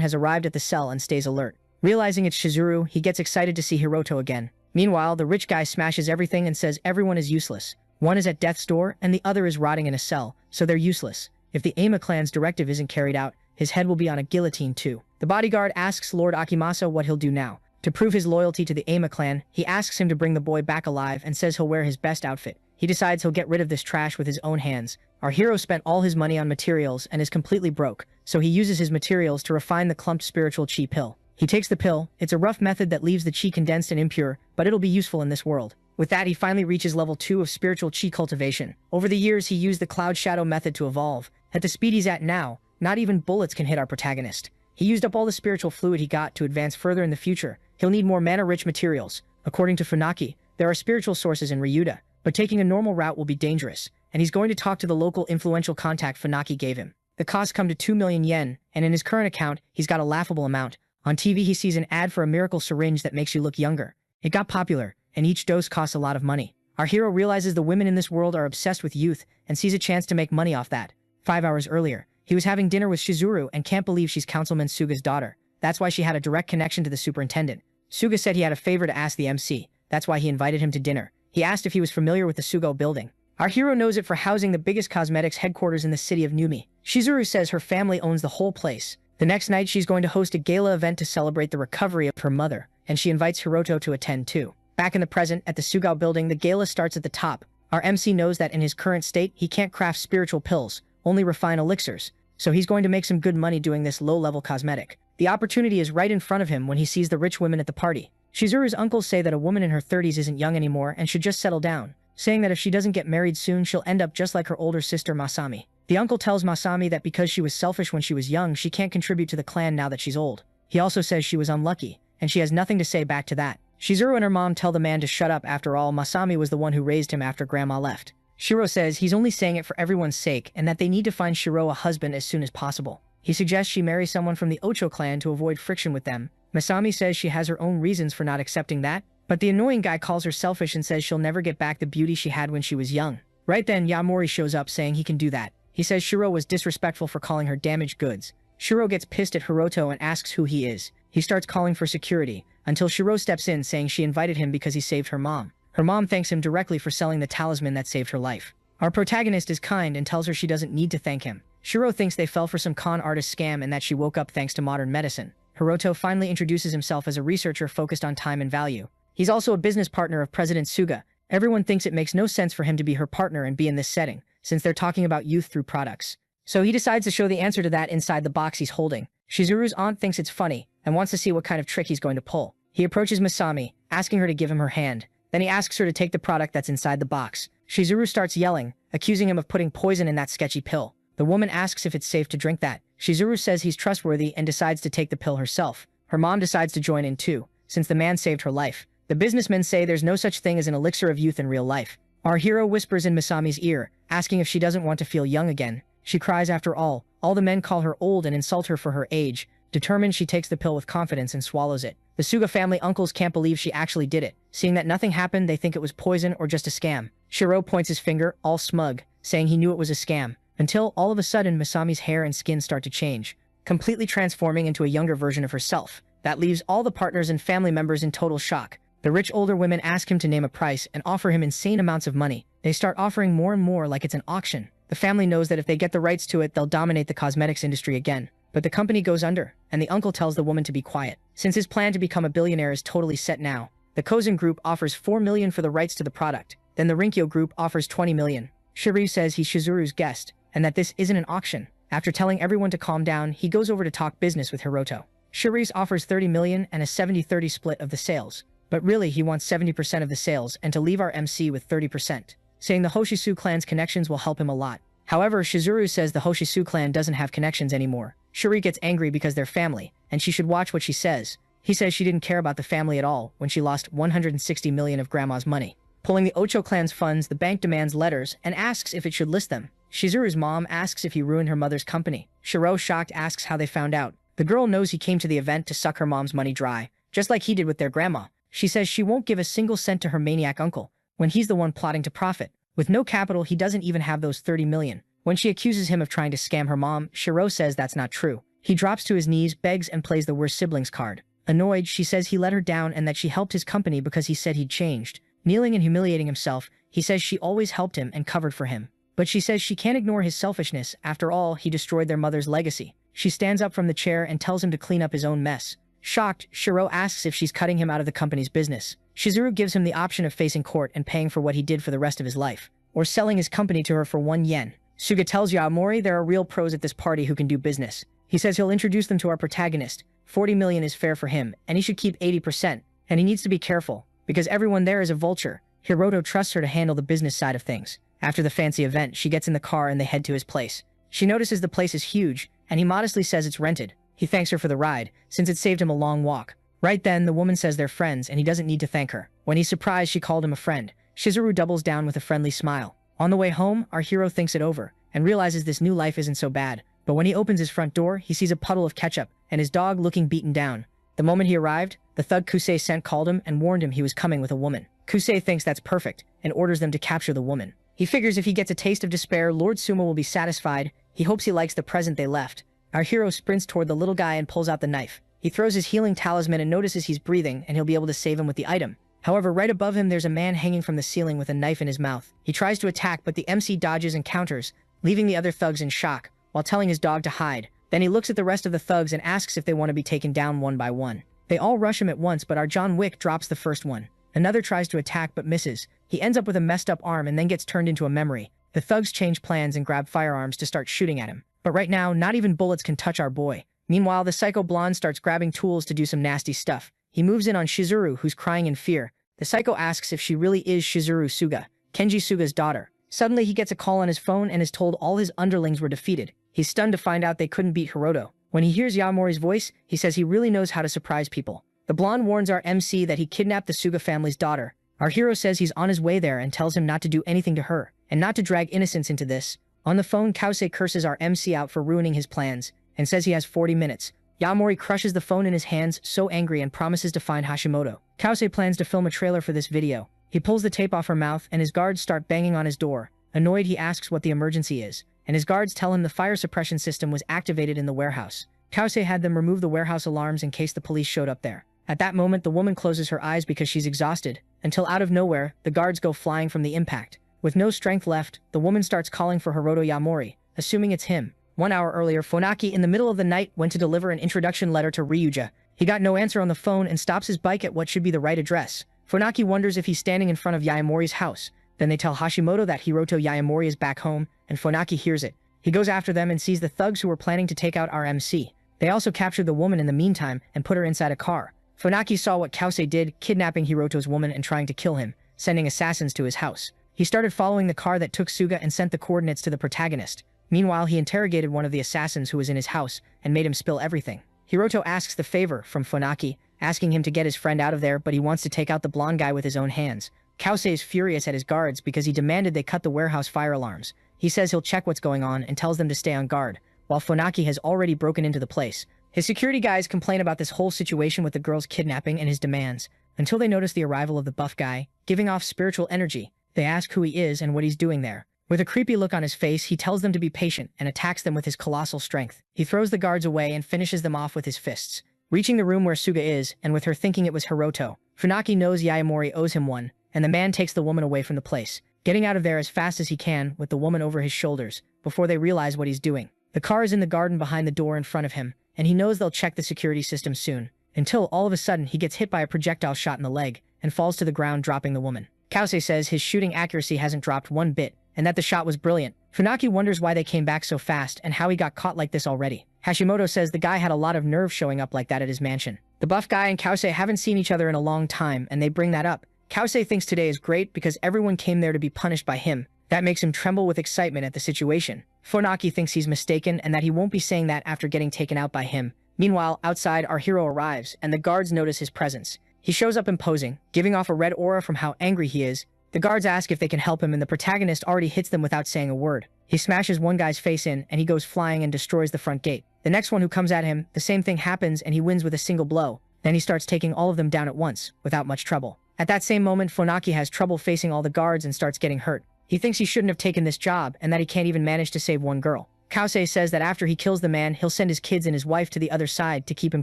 has arrived at the cell and stays alert. Realizing it's Shizuru, he gets excited to see Hiroto again. Meanwhile, the rich guy smashes everything and says everyone is useless. One is at death's door and the other is rotting in a cell, so they're useless. If the Ama clan's directive isn't carried out, his head will be on a guillotine too. The bodyguard asks Lord Akimasa what he'll do now. To prove his loyalty to the Ama clan, he asks him to bring the boy back alive and says he'll wear his best outfit. He decides he'll get rid of this trash with his own hands. Our hero spent all his money on materials and is completely broke, so he uses his materials to refine the clumped spiritual chi pill. He takes the pill. It's a rough method that leaves the chi condensed and impure, but it'll be useful in this world. With that, he finally reaches level 2 of spiritual chi cultivation. Over the years, he used the cloud shadow method to evolve. At the speed he's at now, not even bullets can hit our protagonist. He used up all the spiritual fluid he got to advance further in the future. He'll need more mana-rich materials. According to Funaki, there are spiritual sources in Ryuda, but taking a normal route will be dangerous, and he's going to talk to the local influential contact Funaki gave him. The costs come to 2 million yen, and in his current account, he's got a laughable amount. On TV, he sees an ad for a miracle syringe that makes you look younger. It got popular, and each dose costs a lot of money. Our hero realizes the women in this world are obsessed with youth and sees a chance to make money off that. 5 hours earlier, he was having dinner with Shizuru and can't believe she's Councilman Suga's daughter. That's why she had a direct connection to the superintendent. Suga said he had a favor to ask the MC. That's why he invited him to dinner. He asked if he was familiar with the Sugo building. Our hero knows it for housing the biggest cosmetics headquarters in the city of Numi. Shizuru says her family owns the whole place. The next night, she's going to host a gala event to celebrate the recovery of her mother, and she invites Hiroto to attend too. Back in the present, at the Sugao building, the gala starts at the top. Our MC knows that in his current state, he can't craft spiritual pills, only refine elixirs, so he's going to make some good money doing this low-level cosmetic. The opportunity is right in front of him when he sees the rich women at the party. Shizuru's uncles say that a woman in her 30s isn't young anymore and should just settle down, saying that if she doesn't get married soon, she'll end up just like her older sister Masami. The uncle tells Masami that because she was selfish when she was young, she can't contribute to the clan now that she's old. He also says she was unlucky, and she has nothing to say back to that. Shizuru and her mom tell the man to shut up. After all, Masami was the one who raised him after grandma left. Shiro says he's only saying it for everyone's sake and that they need to find Shiro a husband as soon as possible. He suggests she marry someone from the Ocho clan to avoid friction with them. Masami says she has her own reasons for not accepting that, but the annoying guy calls her selfish and says she'll never get back the beauty she had when she was young. Right then, Yamori shows up saying he can do that. He says Shiro was disrespectful for calling her damaged goods. Shiro gets pissed at Hiroto and asks who he is. He starts calling for security, until Shiro steps in saying she invited him because he saved her mom. Her mom thanks him directly for selling the talisman that saved her life. Our protagonist is kind and tells her she doesn't need to thank him. Shiro thinks they fell for some con artist scam and that she woke up thanks to modern medicine. Hiroto finally introduces himself as a researcher focused on time and value. He's also a business partner of President Suga. Everyone thinks it makes no sense for him to be her partner and be in this setting, since they're talking about youth through products. So he decides to show the answer to that inside the box he's holding. Shizuru's aunt thinks it's funny and wants to see what kind of trick he's going to pull. He approaches Masami, asking her to give him her hand. Then he asks her to take the product that's inside the box. Shizuru starts yelling, accusing him of putting poison in that sketchy pill. The woman asks if it's safe to drink that. Shizuru says he's trustworthy and decides to take the pill herself. Her mom decides to join in too, since the man saved her life. The businessmen say there's no such thing as an elixir of youth in real life. Our hero whispers in Masami's ear, asking if she doesn't want to feel young again. She cries after all the men call her old and insult her for her age. Determined, she takes the pill with confidence and swallows it. The Suga family uncles can't believe she actually did it. Seeing that nothing happened, they think it was poison or just a scam. Shiro points his finger, all smug, saying he knew it was a scam, until all of a sudden Masami's hair and skin start to change, completely transforming into a younger version of herself. That leaves all the partners and family members in total shock. The rich older women ask him to name a price and offer him insane amounts of money. They start offering more and more like it's an auction. The family knows that if they get the rights to it, they'll dominate the cosmetics industry again. But the company goes under, and the uncle tells the woman to be quiet, since his plan to become a billionaire is totally set now. The Kozan group offers 4 million for the rights to the product. Then the Rinkyo group offers 20 million. Shiryu says he's Shizuru's guest, and that this isn't an auction. After telling everyone to calm down, he goes over to talk business with Hiroto. Shiryu offers 30 million and a 70-30 split of the sales. But really, he wants 70% of the sales and to leave our MC with 30%, saying the Hoshisu clan's connections will help him a lot. However, Shizuru says the Hoshisu clan doesn't have connections anymore. Shuri gets angry because they're family, and she should watch what she says. He says she didn't care about the family at all when she lost 160 million of grandma's money. Pulling the Ocho clan's funds, the bank demands letters and asks if it should list them. Shizuru's mom asks if he ruined her mother's company. Shiro, shocked, asks how they found out. The girl knows he came to the event to suck her mom's money dry, just like he did with their grandma. She says she won't give a single cent to her maniac uncle, when he's the one plotting to profit. With no capital, he doesn't even have those 30 million. When she accuses him of trying to scam her mom, Shiro says that's not true. He drops to his knees, begs, and plays the worst siblings card. Annoyed, she says he let her down and that she helped his company because he said he'd changed. Kneeling and humiliating himself, he says she always helped him and covered for him. But she says she can't ignore his selfishness. After all, he destroyed their mother's legacy. She stands up from the chair and tells him to clean up his own mess. Shocked, Shiro asks if she's cutting him out of the company's business. Shizuru gives him the option of facing court and paying for what he did for the rest of his life, or selling his company to her for 1 yen. Suga tells Yaomori there are real pros at this party who can do business. He says he'll introduce them to our protagonist. 40 million is fair for him, and he should keep 80%, and he needs to be careful, because everyone there is a vulture. Hiroto trusts her to handle the business side of things. After the fancy event, she gets in the car and they head to his place. She notices the place is huge, and he modestly says it's rented. He thanks her for the ride, since it saved him a long walk. Right then, the woman says they're friends and he doesn't need to thank her. When he's surprised she called him a friend, Shizuru doubles down with a friendly smile. On the way home, our hero thinks it over, and realizes this new life isn't so bad. But when he opens his front door, he sees a puddle of ketchup, and his dog looking beaten down. The moment he arrived, the thug Kusei sent called him and warned him he was coming with a woman. Kusei thinks that's perfect, and orders them to capture the woman. He figures if he gets a taste of despair, Lord Suma will be satisfied. He hopes he likes the present they left. Our hero sprints toward the little guy and pulls out the knife. He throws his healing talisman and notices he's breathing, and he'll be able to save him with the item. However, right above him there's a man hanging from the ceiling with a knife in his mouth. He tries to attack, but the MC dodges and counters, leaving the other thugs in shock, while telling his dog to hide. Then he looks at the rest of the thugs and asks if they want to be taken down one by one. They all rush him at once, but our John Wick drops the first one. Another tries to attack but misses. He ends up with a messed up arm and then gets turned into a memory. The thugs change plans and grab firearms to start shooting at him. But right now, not even bullets can touch our boy. Meanwhile, the psycho blonde starts grabbing tools to do some nasty stuff. He moves in on Shizuru, who's crying in fear. The psycho asks if she really is Shizuru Suga, Kenji Suga's daughter. Suddenly, he gets a call on his phone and is told all his underlings were defeated. He's stunned to find out they couldn't beat Hiroto. When he hears Yaomori's voice, he says he really knows how to surprise people. The blonde warns our MC that he kidnapped the Suga family's daughter. Our hero says he's on his way there and tells him not to do anything to her, and not to drag innocence into this. On the phone, Kause curses our MC out for ruining his plans, and says he has 40 minutes. Yaomori crushes the phone in his hands, so angry, and promises to find Hashimoto. Kause plans to film a trailer for this video. He pulls the tape off her mouth, and his guards start banging on his door. Annoyed, he asks what the emergency is, and his guards tell him the fire suppression system was activated in the warehouse. Kause had them remove the warehouse alarms in case the police showed up there. At that moment, the woman closes her eyes because she's exhausted, until out of nowhere, the guards go flying from the impact. With no strength left, the woman starts calling for Hiroto Yaomori, assuming it's him. 1 hour earlier, Funaki, in the middle of the night, went to deliver an introduction letter to Ryuja. He got no answer on the phone and stops his bike at what should be the right address. Funaki wonders if he's standing in front of Yaomori's house. Then they tell Hashimoto that Hiroto Yaomori is back home, and Funaki hears it. He goes after them and sees the thugs who were planning to take out our MC. They also captured the woman in the meantime and put her inside a car. Funaki saw what Kause did, kidnapping Hiroto's woman and trying to kill him, sending assassins to his house. He started following the car that took Suga and sent the coordinates to the protagonist. Meanwhile, he interrogated one of the assassins who was in his house and made him spill everything. Hiroto asks the favor from Funaki, asking him to get his friend out of there, but he wants to take out the blonde guy with his own hands. Kause is furious at his guards because he demanded they cut the warehouse fire alarms. He says he'll check what's going on and tells them to stay on guard, while Funaki has already broken into the place. His security guys complain about this whole situation with the girl's kidnapping and his demands, until they notice the arrival of the buff guy, giving off spiritual energy. They ask who he is and what he's doing there. With a creepy look on his face, he tells them to be patient and attacks them with his colossal strength. He throws the guards away and finishes them off with his fists. Reaching the room where Suga is, and with her thinking it was Hiroto, Funaki knows Yaomori owes him one, and the man takes the woman away from the place, getting out of there as fast as he can with the woman over his shoulders, before they realize what he's doing. The car is in the garden behind the door in front of him, and he knows they'll check the security system soon, until all of a sudden he gets hit by a projectile shot in the leg, and falls to the ground, dropping the woman. Kause says his shooting accuracy hasn't dropped one bit, and that the shot was brilliant. Funaki wonders why they came back so fast and how he got caught like this already. Hashimoto says the guy had a lot of nerve showing up like that at his mansion. The buff guy and Kause haven't seen each other in a long time, and they bring that up. Kause thinks today is great because everyone came there to be punished by him. That makes him tremble with excitement at the situation. Funaki thinks he's mistaken and that he won't be saying that after getting taken out by him. Meanwhile, outside, our hero arrives, and the guards notice his presence. He shows up imposing, giving off a red aura from how angry he is. The guards ask if they can help him, and the protagonist already hits them without saying a word. He smashes one guy's face in, and he goes flying and destroys the front gate. The next one who comes at him, the same thing happens, and he wins with a single blow. Then he starts taking all of them down at once, without much trouble. At that same moment, Funaki has trouble facing all the guards and starts getting hurt. He thinks he shouldn't have taken this job and that he can't even manage to save one girl. Kause says that after he kills the man, he'll send his kids and his wife to the other side to keep him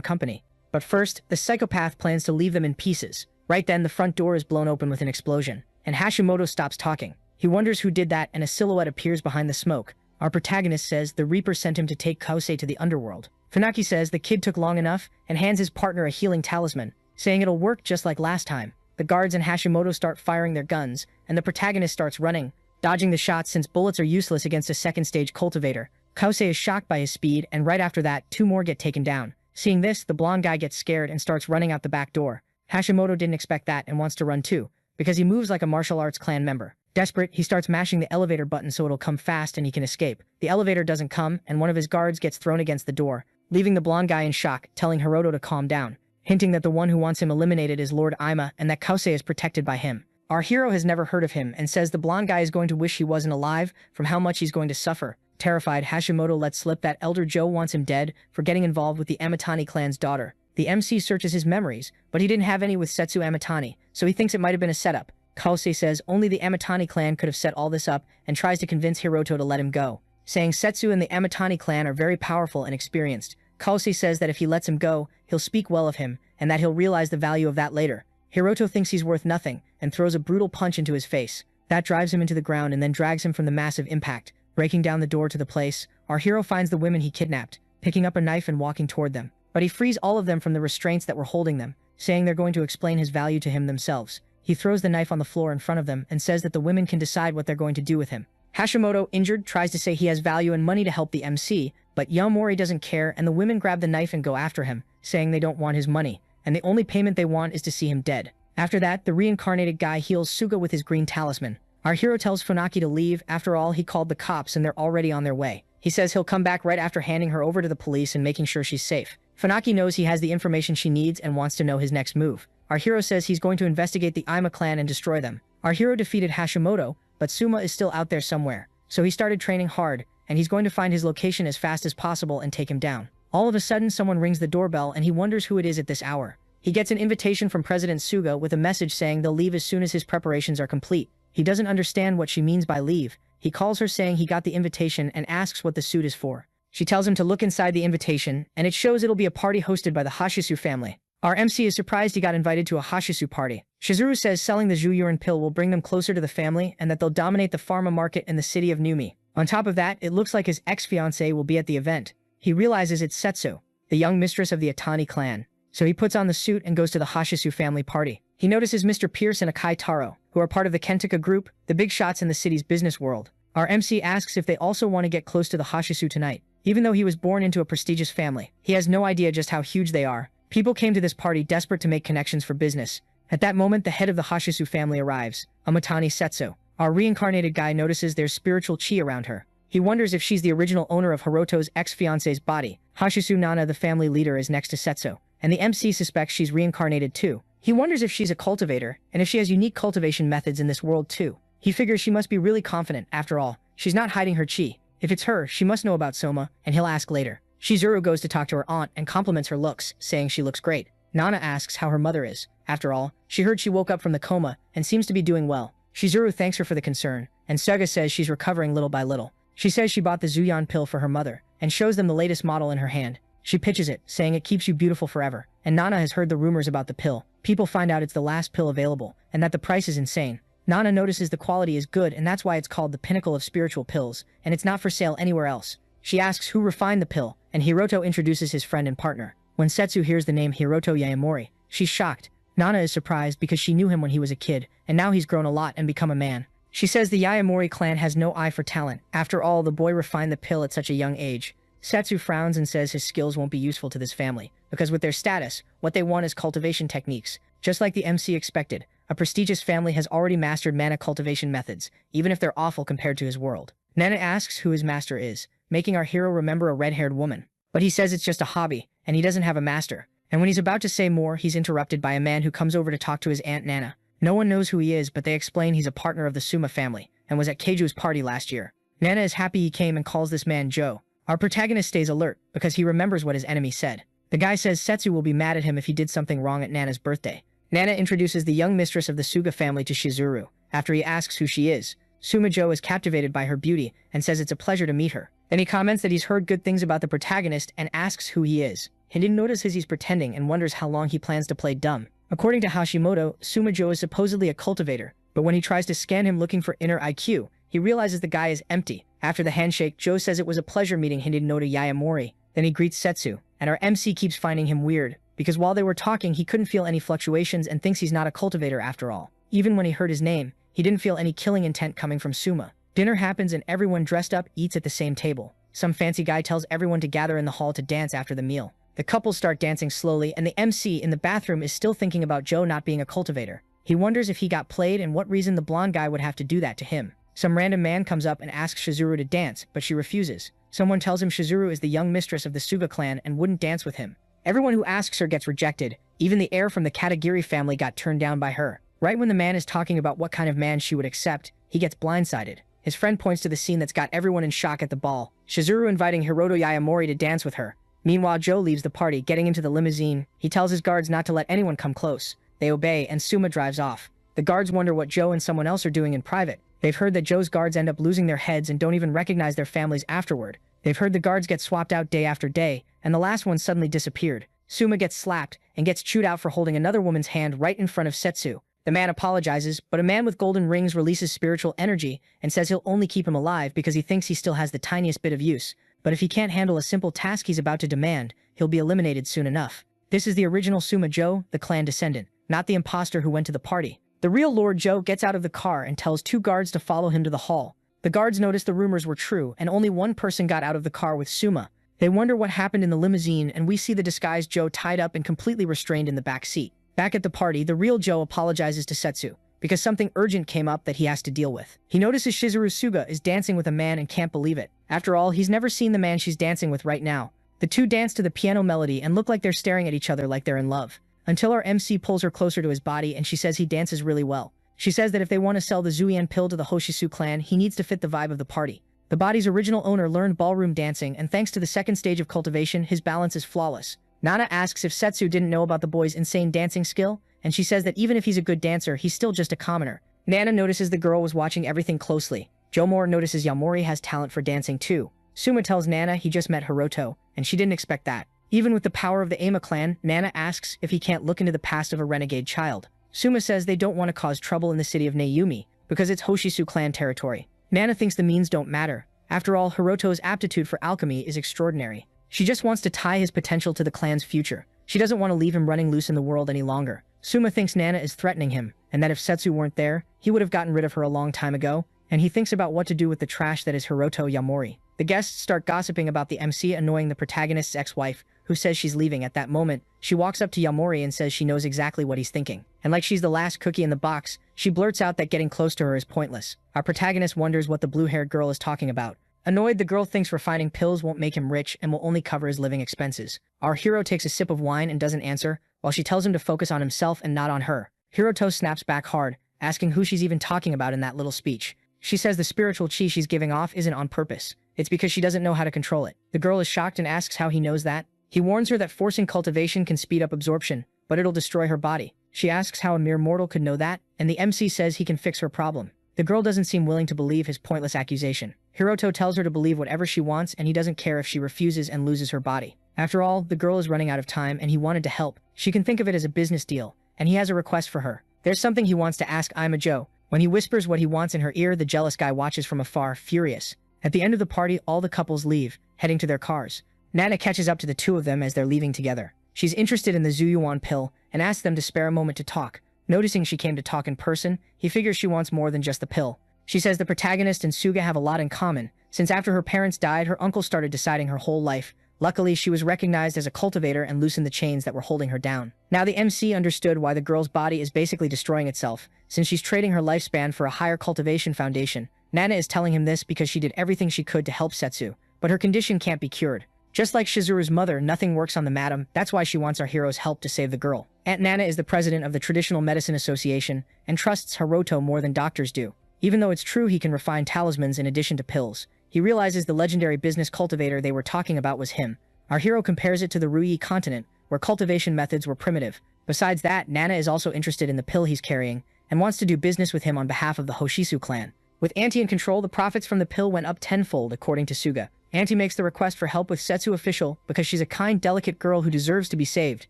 company. But first, the psychopath plans to leave them in pieces. Right then, the front door is blown open with an explosion, and Hashimoto stops talking. He wonders who did that, and a silhouette appears behind the smoke. Our protagonist says the Reaper sent him to take Kause to the underworld. Funaki says the kid took long enough and hands his partner a healing talisman, saying it'll work just like last time. The guards and Hashimoto start firing their guns, and the protagonist starts running, dodging the shots since bullets are useless against a second-stage cultivator. Kause is shocked by his speed, and right after that, 2 more get taken down. Seeing this, the blonde guy gets scared and starts running out the back door. Hashimoto didn't expect that and wants to run too, because he moves like a martial arts clan member. Desperate, he starts mashing the elevator button so it'll come fast and he can escape. The elevator doesn't come, and one of his guards gets thrown against the door, leaving the blonde guy in shock, telling Hiroto to calm down, hinting that the one who wants him eliminated is Lord Ima and that Kause is protected by him. Our hero has never heard of him and says the blonde guy is going to wish he wasn't alive from how much he's going to suffer. Terrified, Hashimoto lets slip that Elder Joe wants him dead for getting involved with the Amatani clan's daughter. The MC searches his memories, but he didn't have any with Setsu Amatani, so he thinks it might have been a setup. Kause says only the Amatani clan could have set all this up and tries to convince Hiroto to let him go, saying Setsu and the Amatani clan are very powerful and experienced. Kause says that if he lets him go, he'll speak well of him, and that he'll realize the value of that later. Hiroto thinks he's worth nothing, and throws a brutal punch into his face. That drives him into the ground and then drags him from the massive impact. Breaking down the door to the place, our hero finds the women he kidnapped, picking up a knife and walking toward them. But he frees all of them from the restraints that were holding them, saying they're going to explain his value to him themselves. He throws the knife on the floor in front of them and says that the women can decide what they're going to do with him. Hashimoto, injured, tries to say he has value and money to help the MC, but Yaomori doesn't care, and the women grab the knife and go after him, saying they don't want his money, and the only payment they want is to see him dead. After that, the reincarnated guy heals Suga with his green talisman. Our hero tells Funaki to leave. After all, he called the cops and they're already on their way. He says he'll come back right after handing her over to the police and making sure she's safe. Funaki knows he has the information she needs and wants to know his next move. Our hero says he's going to investigate the Ima clan and destroy them. Our hero defeated Hashimoto, but Suma is still out there somewhere. So he started training hard, and he's going to find his location as fast as possible and take him down. All of a sudden, someone rings the doorbell and he wonders who it is at this hour. He gets an invitation from President Suga with a message saying they'll leave as soon as his preparations are complete. He doesn't understand what she means by leave. He calls her saying he got the invitation and asks what the suit is for. She tells him to look inside the invitation, and it shows it'll be a party hosted by the Hashisu family. Our MC is surprised he got invited to a Hashisu party. Shizuru says selling the Zhuyurin pill will bring them closer to the family and that they'll dominate the pharma market in the city of Numi. On top of that, it looks like his ex-fiancée will be at the event. He realizes it's Setsu, the young mistress of the Atani clan. So he puts on the suit and goes to the Hashisu family party. He notices Mr. Pierce and Akai Taro, who are part of the Kentaka group, the big shots in the city's business world. Our MC asks if they also want to get close to the Hashisu tonight. Even though he was born into a prestigious family, he has no idea just how huge they are. People came to this party desperate to make connections for business. At that moment, the head of the Hashisu family arrives, Amatani Setsu. Our reincarnated guy notices there's spiritual chi around her. He wonders if she's the original owner of Hiroto's ex-fiancé's body. Hashisu Nana, the family leader, is next to Setsu, and the MC suspects she's reincarnated too. He wonders if she's a cultivator, and if she has unique cultivation methods in this world too. He figures she must be really confident, after all. She's not hiding her chi. If it's her, she must know about Soma, and he'll ask later. Shizuru goes to talk to her aunt and compliments her looks, saying she looks great. Nana asks how her mother is. After all, she heard she woke up from the coma and seems to be doing well. Shizuru thanks her for the concern, and Suga says she's recovering little by little. She says she bought the Zuyan pill for her mother, and shows them the latest model in her hand. She pitches it, saying it keeps you beautiful forever, and Nana has heard the rumors about the pill. People find out it's the last pill available, and that the price is insane. Nana notices the quality is good, and that's why it's called the pinnacle of spiritual pills, and it's not for sale anywhere else. She asks who refined the pill, and Hiroto introduces his friend and partner. When Setsu hears the name Hiroto Yaomori, she's shocked. Nana is surprised because she knew him when he was a kid, and now he's grown a lot and become a man. She says the Yaomori clan has no eye for talent. After all, the boy refined the pill at such a young age. Setsu frowns and says his skills won't be useful to this family, because with their status, what they want is cultivation techniques. Just like the MC expected, a prestigious family has already mastered mana cultivation methods, even if they're awful compared to his world. Nana asks who his master is, making our hero remember a red-haired woman. But he says it's just a hobby, and he doesn't have a master. And when he's about to say more, he's interrupted by a man who comes over to talk to his aunt Nana. No one knows who he is, but they explain he's a partner of the Suma family, and was at Keiju's party last year. Nana is happy he came and calls this man Joe. Our protagonist stays alert, because he remembers what his enemy said. The guy says Setsu will be mad at him if he did something wrong at Nana's birthday. Nana introduces the young mistress of the Suga family to Shizuru. After he asks who she is, Sumajo is captivated by her beauty and says it's a pleasure to meet her. Then he comments that he's heard good things about the protagonist and asks who he is. Hindin notices he's pretending and wonders how long he plans to play dumb. According to Hashimoto, Sumajo is supposedly a cultivator, but when he tries to scan him looking for inner IQ, he realizes the guy is empty. After the handshake, Joe says it was a pleasure meeting Hindin Noda Yayamori. Then he greets Setsu, and our MC keeps finding him weird, because while they were talking he couldn't feel any fluctuations and thinks he's not a cultivator after all. Even when he heard his name, he didn't feel any killing intent coming from Suma. Dinner happens and everyone dressed up eats at the same table. Some fancy guy tells everyone to gather in the hall to dance after the meal. The couples start dancing slowly and the MC in the bathroom is still thinking about Joe not being a cultivator. He wonders if he got played and what reason the blonde guy would have to do that to him. Some random man comes up and asks Shizuru to dance, but she refuses. Someone tells him Shizuru is the young mistress of the Suga clan and wouldn't dance with him. Everyone who asks her gets rejected. Even the heir from the Katagiri family got turned down by her. Right when the man is talking about what kind of man she would accept, he gets blindsided. His friend points to the scene that's got everyone in shock at the ball. Shizuru inviting Hiroto Yayamori to dance with her. Meanwhile, Joe leaves the party, getting into the limousine. He tells his guards not to let anyone come close. They obey, and Suma drives off. The guards wonder what Joe and someone else are doing in private. They've heard that Joe's guards end up losing their heads and don't even recognize their families afterward. They've heard the guards get swapped out day after day, and the last one suddenly disappeared. Suma gets slapped and gets chewed out for holding another woman's hand right in front of Setsu. The man apologizes, but a man with golden rings releases spiritual energy and says he'll only keep him alive because he thinks he still has the tiniest bit of use. But if he can't handle a simple task he's about to demand, he'll be eliminated soon enough. This is the original Suma Joe, the clan descendant, not the imposter who went to the party. The real Lord Joe gets out of the car and tells two guards to follow him to the hall. The guards notice the rumors were true, and only one person got out of the car with Suma. They wonder what happened in the limousine, and we see the disguised Joe tied up and completely restrained in the back seat. Back at the party, the real Joe apologizes to Setsu, because something urgent came up that he has to deal with. He notices Shizuru Suga is dancing with a man and can't believe it. After all, he's never seen the man she's dancing with right now. The two dance to the piano melody and look like they're staring at each other like they're in love. Until our MC pulls her closer to his body and she says he dances really well. She says that if they want to sell the Zuian pill to the Hoshisu clan, he needs to fit the vibe of the party. The body's original owner learned ballroom dancing, and thanks to the second stage of cultivation, his balance is flawless. Nana asks if Setsu didn't know about the boy's insane dancing skill, and she says that even if he's a good dancer, he's still just a commoner. Nana notices the girl was watching everything closely. Jomor notices Yamori has talent for dancing too. Suma tells Nana he just met Hiroto, and she didn't expect that. Even with the power of the Ama clan, Nana asks if he can't look into the past of a renegade child. Suma says they don't want to cause trouble in the city of Neiyumi, because it's Hoshisu clan territory. Nana thinks the means don't matter. After all, Hiroto's aptitude for alchemy is extraordinary. She just wants to tie his potential to the clan's future. She doesn't want to leave him running loose in the world any longer. Suma thinks Nana is threatening him, and that if Setsu weren't there, he would have gotten rid of her a long time ago, and he thinks about what to do with the trash that is Hiroto Yamori. The guests start gossiping about the MC annoying the protagonist's ex-wife, who says she's leaving. At that moment, she walks up to Yamori and says she knows exactly what he's thinking. And like she's the last cookie in the box, she blurts out that getting close to her is pointless. Our protagonist wonders what the blue-haired girl is talking about. Annoyed, the girl thinks refining pills won't make him rich and will only cover his living expenses. Our hero takes a sip of wine and doesn't answer, while she tells him to focus on himself and not on her. Hiroto snaps back hard, asking who she's even talking about in that little speech. She says the spiritual chi she's giving off isn't on purpose. It's because she doesn't know how to control it. The girl is shocked and asks how he knows that. He warns her that forcing cultivation can speed up absorption, but it'll destroy her body. She asks how a mere mortal could know that, and the MC says he can fix her problem. The girl doesn't seem willing to believe his pointless accusation. Hiroto tells her to believe whatever she wants, and he doesn't care if she refuses and loses her body. After all, the girl is running out of time and he wanted to help. She can think of it as a business deal, and he has a request for her. There's something he wants to ask Ima Joe. When he whispers what he wants in her ear, the jealous guy watches from afar, furious. At the end of the party, all the couples leave, heading to their cars. Nana catches up to the two of them as they're leaving together. She's interested in the Zuyuan pill and asks them to spare a moment to talk. Noticing she came to talk in person, he figures she wants more than just the pill. She says the protagonist and Suga have a lot in common, since after her parents died, her uncle started deciding her whole life. Luckily, she was recognized as a cultivator and loosened the chains that were holding her down. Now the MC understood why the girl's body is basically destroying itself, since she's trading her lifespan for a higher cultivation foundation. Nana is telling him this because she did everything she could to help Setsu, but her condition can't be cured. Just like Shizuru's mother, nothing works on the madam. That's why she wants our hero's help to save the girl. Aunt Nana is the president of the Traditional Medicine Association and trusts Hiroto more than doctors do. Even though it's true he can refine talismans in addition to pills, he realizes the legendary business cultivator they were talking about was him. Our hero compares it to the Ruyi continent, where cultivation methods were primitive. Besides that, Nana is also interested in the pill he's carrying and wants to do business with him on behalf of the Hoshisu clan. With Auntie in control, the profits from the pill went up tenfold, according to Suga. Auntie makes the request for help with Setsu official because she's a kind, delicate girl who deserves to be saved.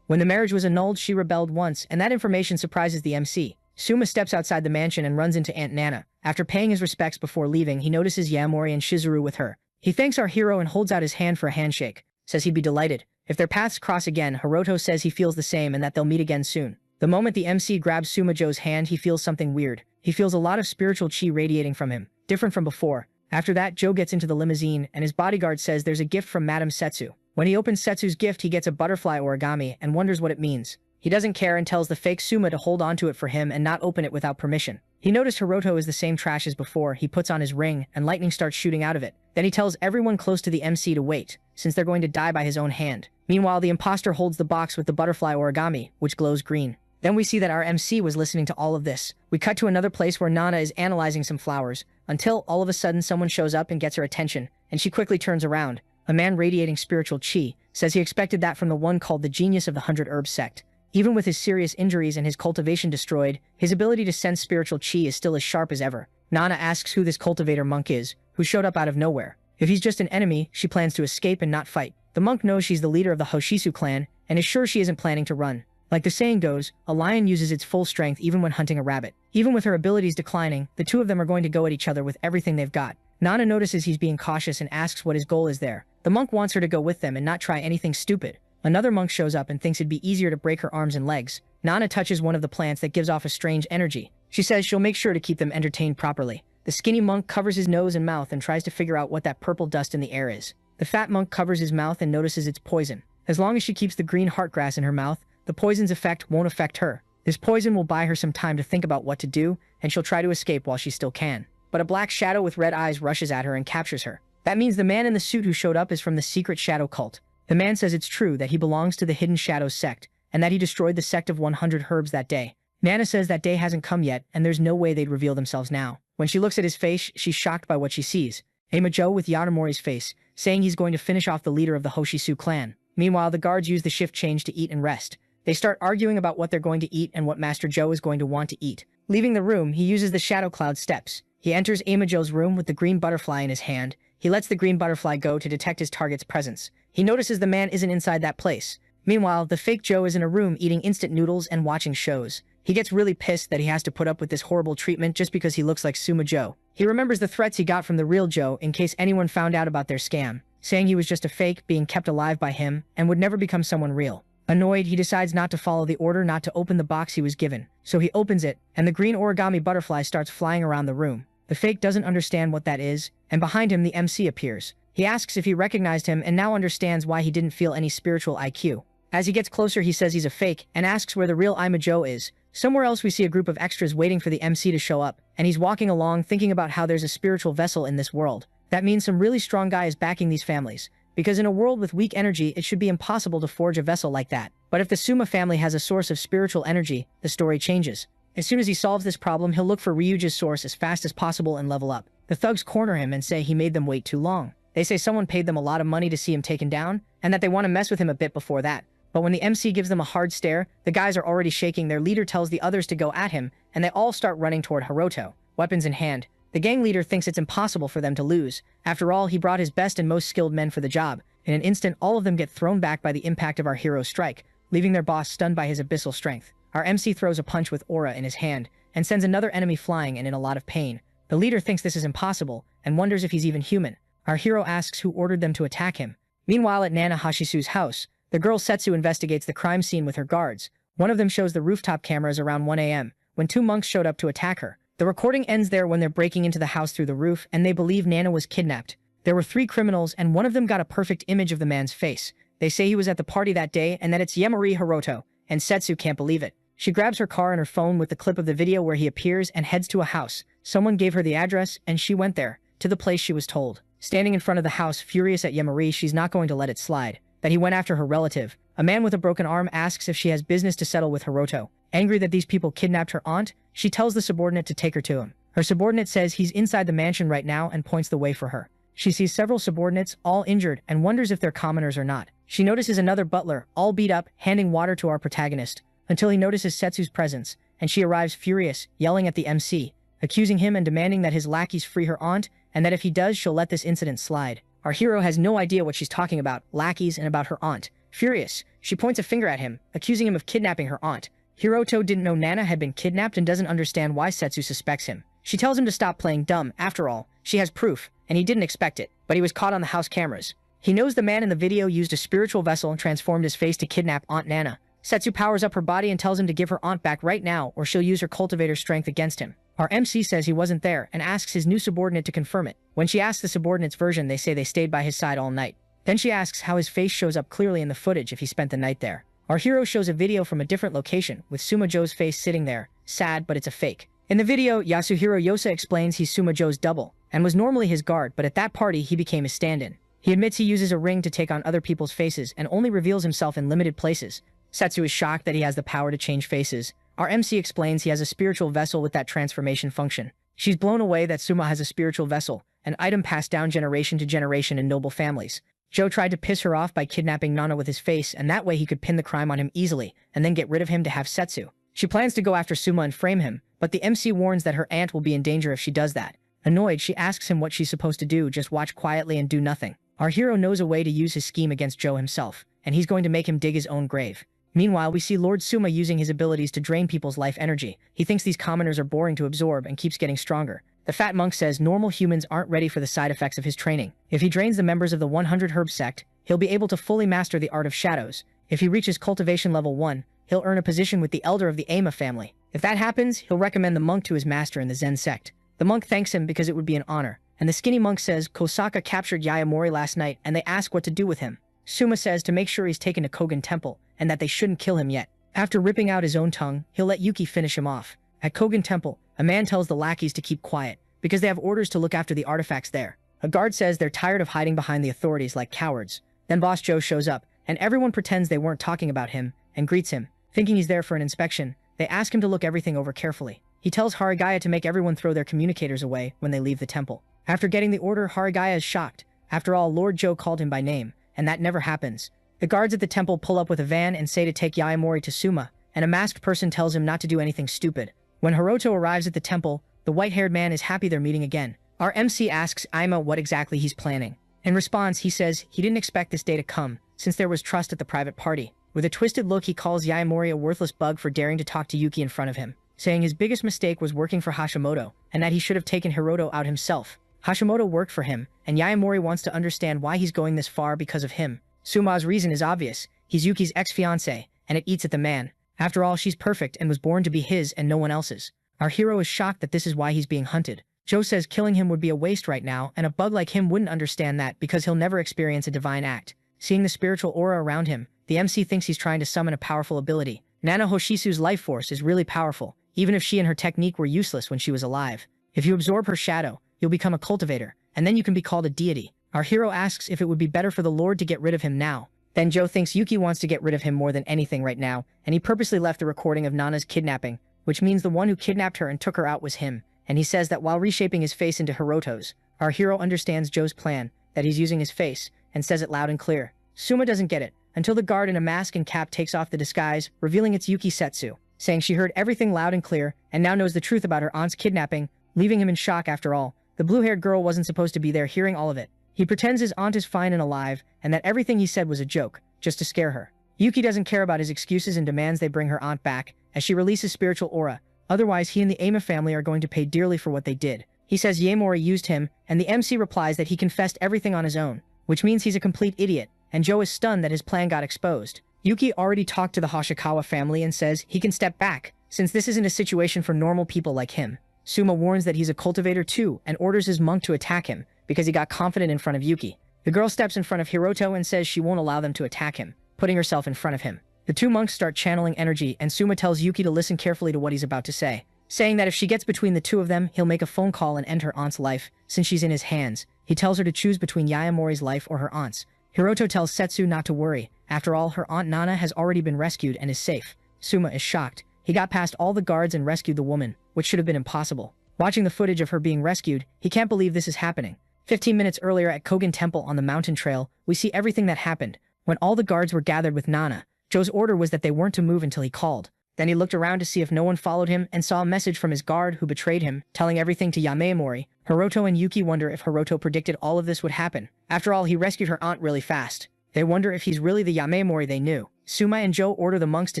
When the marriage was annulled, she rebelled once, and that information surprises the MC. Suma steps outside the mansion and runs into Aunt Nana. After paying his respects before leaving, he notices Yaomori and Shizuru with her. He thanks our hero and holds out his hand for a handshake. Says he'd be delighted. If their paths cross again, Hiroto says he feels the same and that they'll meet again soon. The moment the MC grabs Sumajo's hand, he feels something weird. He feels a lot of spiritual chi radiating from him, different from before. After that, Joe gets into the limousine, and his bodyguard says there's a gift from Madame Setsu. When he opens Setsu's gift, he gets a butterfly origami and wonders what it means. He doesn't care and tells the fake Suma to hold onto it for him and not open it without permission. He noticed Hiroto is the same trash as before. He puts on his ring, and lightning starts shooting out of it. Then he tells everyone close to the MC to wait, since they're going to die by his own hand. Meanwhile, the imposter holds the box with the butterfly origami, which glows green. Then we see that our MC was listening to all of this. We cut to another place where Nana is analyzing some flowers, until all of a sudden someone shows up and gets her attention, and she quickly turns around. A man radiating spiritual chi says he expected that from the one called the Genius of the 100 Herbs sect. Even with his serious injuries and his cultivation destroyed, his ability to sense spiritual chi is still as sharp as ever. Nana asks who this cultivator monk is, who showed up out of nowhere. If he's just an enemy, she plans to escape and not fight. The monk knows she's the leader of the Hoshisu clan, and is sure she isn't planning to run. Like the saying goes, a lion uses its full strength even when hunting a rabbit. Even with her abilities declining, the two of them are going to go at each other with everything they've got. Nana notices he's being cautious and asks what his goal is there. The monk wants her to go with them and not try anything stupid. Another monk shows up and thinks it'd be easier to break her arms and legs. Nana touches one of the plants that gives off a strange energy. She says she'll make sure to keep them entertained properly. The skinny monk covers his nose and mouth and tries to figure out what that purple dust in the air is. The fat monk covers his mouth and notices it's poison. As long as she keeps the green heartgrass in her mouth, the poison's effect won't affect her. This poison will buy her some time to think about what to do, and she'll try to escape while she still can. But a black shadow with red eyes rushes at her and captures her. That means the man in the suit who showed up is from the secret shadow cult. The man says it's true that he belongs to the Hidden Shadows sect, and that he destroyed the sect of 100 Herbs that day. Nana says that day hasn't come yet, and there's no way they'd reveal themselves now. When she looks at his face, she's shocked by what she sees. Joe with Yanomori's face, saying he's going to finish off the leader of the Hoshisu clan. Meanwhile, the guards use the shift change to eat and rest. They start arguing about what they're going to eat and what Master Joe is going to want to eat. Leaving the room, he uses the Shadow Cloud steps. He enters Joe's room with the green butterfly in his hand. He lets the green butterfly go to detect his target's presence. He notices the man isn't inside that place. Meanwhile, the fake Joe is in a room eating instant noodles and watching shows. He gets really pissed that he has to put up with this horrible treatment just because he looks like Suma Joe. He remembers the threats he got from the real Joe in case anyone found out about their scam, saying he was just a fake being kept alive by him and would never become someone real. Annoyed, he decides not to follow the order not to open the box he was given. So he opens it, and the green origami butterfly starts flying around the room. The fake doesn't understand what that is, and behind him the MC appears. He asks if he recognized him and now understands why he didn't feel any spiritual IQ. As he gets closer, he says he's a fake and asks where the real Ima Joe is. Somewhere else we see a group of extras waiting for the MC to show up, and he's walking along thinking about how there's a spiritual vessel in this world. That means some really strong guy is backing these families. Because in a world with weak energy, it should be impossible to forge a vessel like that. But if the Suma family has a source of spiritual energy, the story changes. As soon as he solves this problem, he'll look for Ryuja's source as fast as possible and level up. The thugs corner him and say he made them wait too long. They say someone paid them a lot of money to see him taken down, and that they want to mess with him a bit before that. But when the MC gives them a hard stare, the guys are already shaking. Their leader tells the others to go at him, and they all start running toward Hiroto, weapons in hand. The gang leader thinks it's impossible for them to lose. After all, he brought his best and most skilled men for the job. In an instant, all of them get thrown back by the impact of our hero's strike, leaving their boss stunned by his abyssal strength. Our MC throws a punch with aura in his hand, and sends another enemy flying and in a lot of pain. The leader thinks this is impossible, and wonders if he's even human. Our hero asks who ordered them to attack him. Meanwhile, at Nana Hashisu's house, the girl Setsu investigates the crime scene with her guards. One of them shows the rooftop cameras around 1 a.m., when two monks showed up to attack her. The recording ends there when they're breaking into the house through the roof, and they believe Nana was kidnapped. There were 3 criminals, and one of them got a perfect image of the man's face. They say he was at the party that day, and that it's Yamari Hiroto, and Setsu can't believe it. She grabs her car and her phone with the clip of the video where he appears and heads to a house. Someone gave her the address, and she went there, to the place she was told. Standing in front of the house, furious at Yamari, she's not going to let it slide. That he went after her relative. A man with a broken arm asks if she has business to settle with Hiroto. Angry that these people kidnapped her aunt, she tells the subordinate to take her to him. Her subordinate says he's inside the mansion right now and points the way for her. She sees several subordinates, all injured, and wonders if they're commoners or not. She notices another butler, all beat up, handing water to our protagonist, until he notices Setsu's presence, and she arrives furious, yelling at the MC. accusing him and demanding that his lackeys free her aunt, and that if he does, she'll let this incident slide. Our hero has no idea what she's talking about, lackeys and about her aunt. Furious, she points a finger at him, accusing him of kidnapping her aunt. Hiroto didn't know Nana had been kidnapped and doesn't understand why Setsu suspects him. She tells him to stop playing dumb. After all, she has proof, and he didn't expect it, but he was caught on the house cameras. He knows the man in the video used a spiritual vessel and transformed his face to kidnap Aunt Nana. Setsu powers up her body and tells him to give her aunt back right now, or she'll use her cultivator's strength against him. Our MC says he wasn't there and asks his new subordinate to confirm it. When she asks the subordinate's version, they say they stayed by his side all night. Then she asks how his face shows up clearly in the footage if he spent the night there. Our hero shows a video from a different location, with Suma-jo's face sitting there, sad but it's a fake. In the video, Yasuhiro Yosa explains he's Suma-jo's double, and was normally his guard, but at that party he became his stand-in. He admits he uses a ring to take on other people's faces and only reveals himself in limited places. Setsu is shocked that he has the power to change faces. Our MC explains he has a spiritual vessel with that transformation function. She's blown away that Suma has a spiritual vessel, an item passed down generation to generation in noble families. Joe tried to piss her off by kidnapping Nana with his face, and that way he could pin the crime on him easily, and then get rid of him to have Setsu. She plans to go after Suma and frame him, but the MC warns that her aunt will be in danger if she does that. Annoyed, she asks him what she's supposed to do, just watch quietly and do nothing. Our hero knows a way to use his scheme against Joe himself, and he's going to make him dig his own grave. Meanwhile, we see Lord Suma using his abilities to drain people's life energy. He thinks these commoners are boring to absorb and keeps getting stronger. The fat monk says normal humans aren't ready for the side effects of his training. If he drains the members of the 100 Herb sect, he'll be able to fully master the art of shadows. If he reaches cultivation level 1, he'll earn a position with the elder of the Ama family. If that happens, he'll recommend the monk to his master in the Zen sect. The monk thanks him because it would be an honor. And the skinny monk says Kosaka captured Yayamori last night and they ask what to do with him. Suma says to make sure he's taken to Kogen Temple, and that they shouldn't kill him yet. After ripping out his own tongue, he'll let Yuki finish him off. At Kogen Temple, a man tells the lackeys to keep quiet, because they have orders to look after the artifacts there. A guard says they're tired of hiding behind the authorities like cowards. Then Boss Joe shows up, and everyone pretends they weren't talking about him, and greets him. Thinking he's there for an inspection, they ask him to look everything over carefully. He tells Harigaya to make everyone throw their communicators away when they leave the temple. After getting the order, Harigaya is shocked. After all, Lord Joe called him by name, and that never happens. The guards at the temple pull up with a van and say to take Yayamori to Suma, and a masked person tells him not to do anything stupid. When Hiroto arrives at the temple, the white-haired man is happy they're meeting again. Our MC asks Aima what exactly he's planning. In response, he says he didn't expect this day to come, since there was trust at the private party. With a twisted look, he calls Yayamori a worthless bug for daring to talk to Yuki in front of him, saying his biggest mistake was working for Hashimoto, and that he should have taken Hiroto out himself. Hashimoto worked for him, and Yayamori wants to understand why he's going this far because of him. Suma's reason is obvious. He's Yuki's ex-fiancé, and it eats at the man. After all, she's perfect and was born to be his and no one else's. Our hero is shocked that this is why he's being hunted. Joe says killing him would be a waste right now, and a bug like him wouldn't understand that because he'll never experience a divine act. Seeing the spiritual aura around him, the MC thinks he's trying to summon a powerful ability. Nana Hoshisu's life force is really powerful, even if she and her technique were useless when she was alive. If you absorb her shadow, you'll become a cultivator, and then you can be called a deity. Our hero asks if it would be better for the Lord to get rid of him now. Then Joe thinks Yuki wants to get rid of him more than anything right now, and he purposely left the recording of Nana's kidnapping, which means the one who kidnapped her and took her out was him, and he says that while reshaping his face into Hiroto's, our hero understands Joe's plan, that he's using his face, and says it loud and clear. Suma doesn't get it, until the guard in a mask and cap takes off the disguise, revealing it's Yuki Setsu, saying she heard everything loud and clear, and now knows the truth about her aunt's kidnapping, leaving him in shock after all. The blue-haired girl wasn't supposed to be there hearing all of it. He pretends his aunt is fine and alive, and that everything he said was a joke, just to scare her. Yuki doesn't care about his excuses and demands they bring her aunt back, as she releases spiritual aura. Otherwise, he and the Ama family are going to pay dearly for what they did. He says Yaemori used him, and the MC replies that he confessed everything on his own, which means he's a complete idiot, and Joe is stunned that his plan got exposed. Yuki already talked to the Hoshikawa family and says he can step back, since this isn't a situation for normal people like him. Suma warns that he's a cultivator too, and orders his monk to attack him, because he got confident in front of Yuki. The girl steps in front of Hiroto and says she won't allow them to attack him, putting herself in front of him. The two monks start channeling energy, and Suma tells Yuki to listen carefully to what he's about to say, saying that if she gets between the two of them, he'll make a phone call and end her aunt's life, since she's in his hands. He tells her to choose between Yayamori's life or her aunt's. Hiroto tells Setsu not to worry. After all, her aunt Nana has already been rescued and is safe. Suma is shocked. He got past all the guards and rescued the woman, which should have been impossible. Watching the footage of her being rescued, he can't believe this is happening. 15 minutes earlier at Kogen Temple on the mountain trail, we see everything that happened. When all the guards were gathered with Nana, Joe's order was that they weren't to move until he called. Then he looked around to see if no one followed him and saw a message from his guard who betrayed him, telling everything to Yamayamori. Hiroto and Yuki wonder if Hiroto predicted all of this would happen. After all, he rescued her aunt really fast. They wonder if he's really the Yamayamori they knew. Suma and Joe order the monks to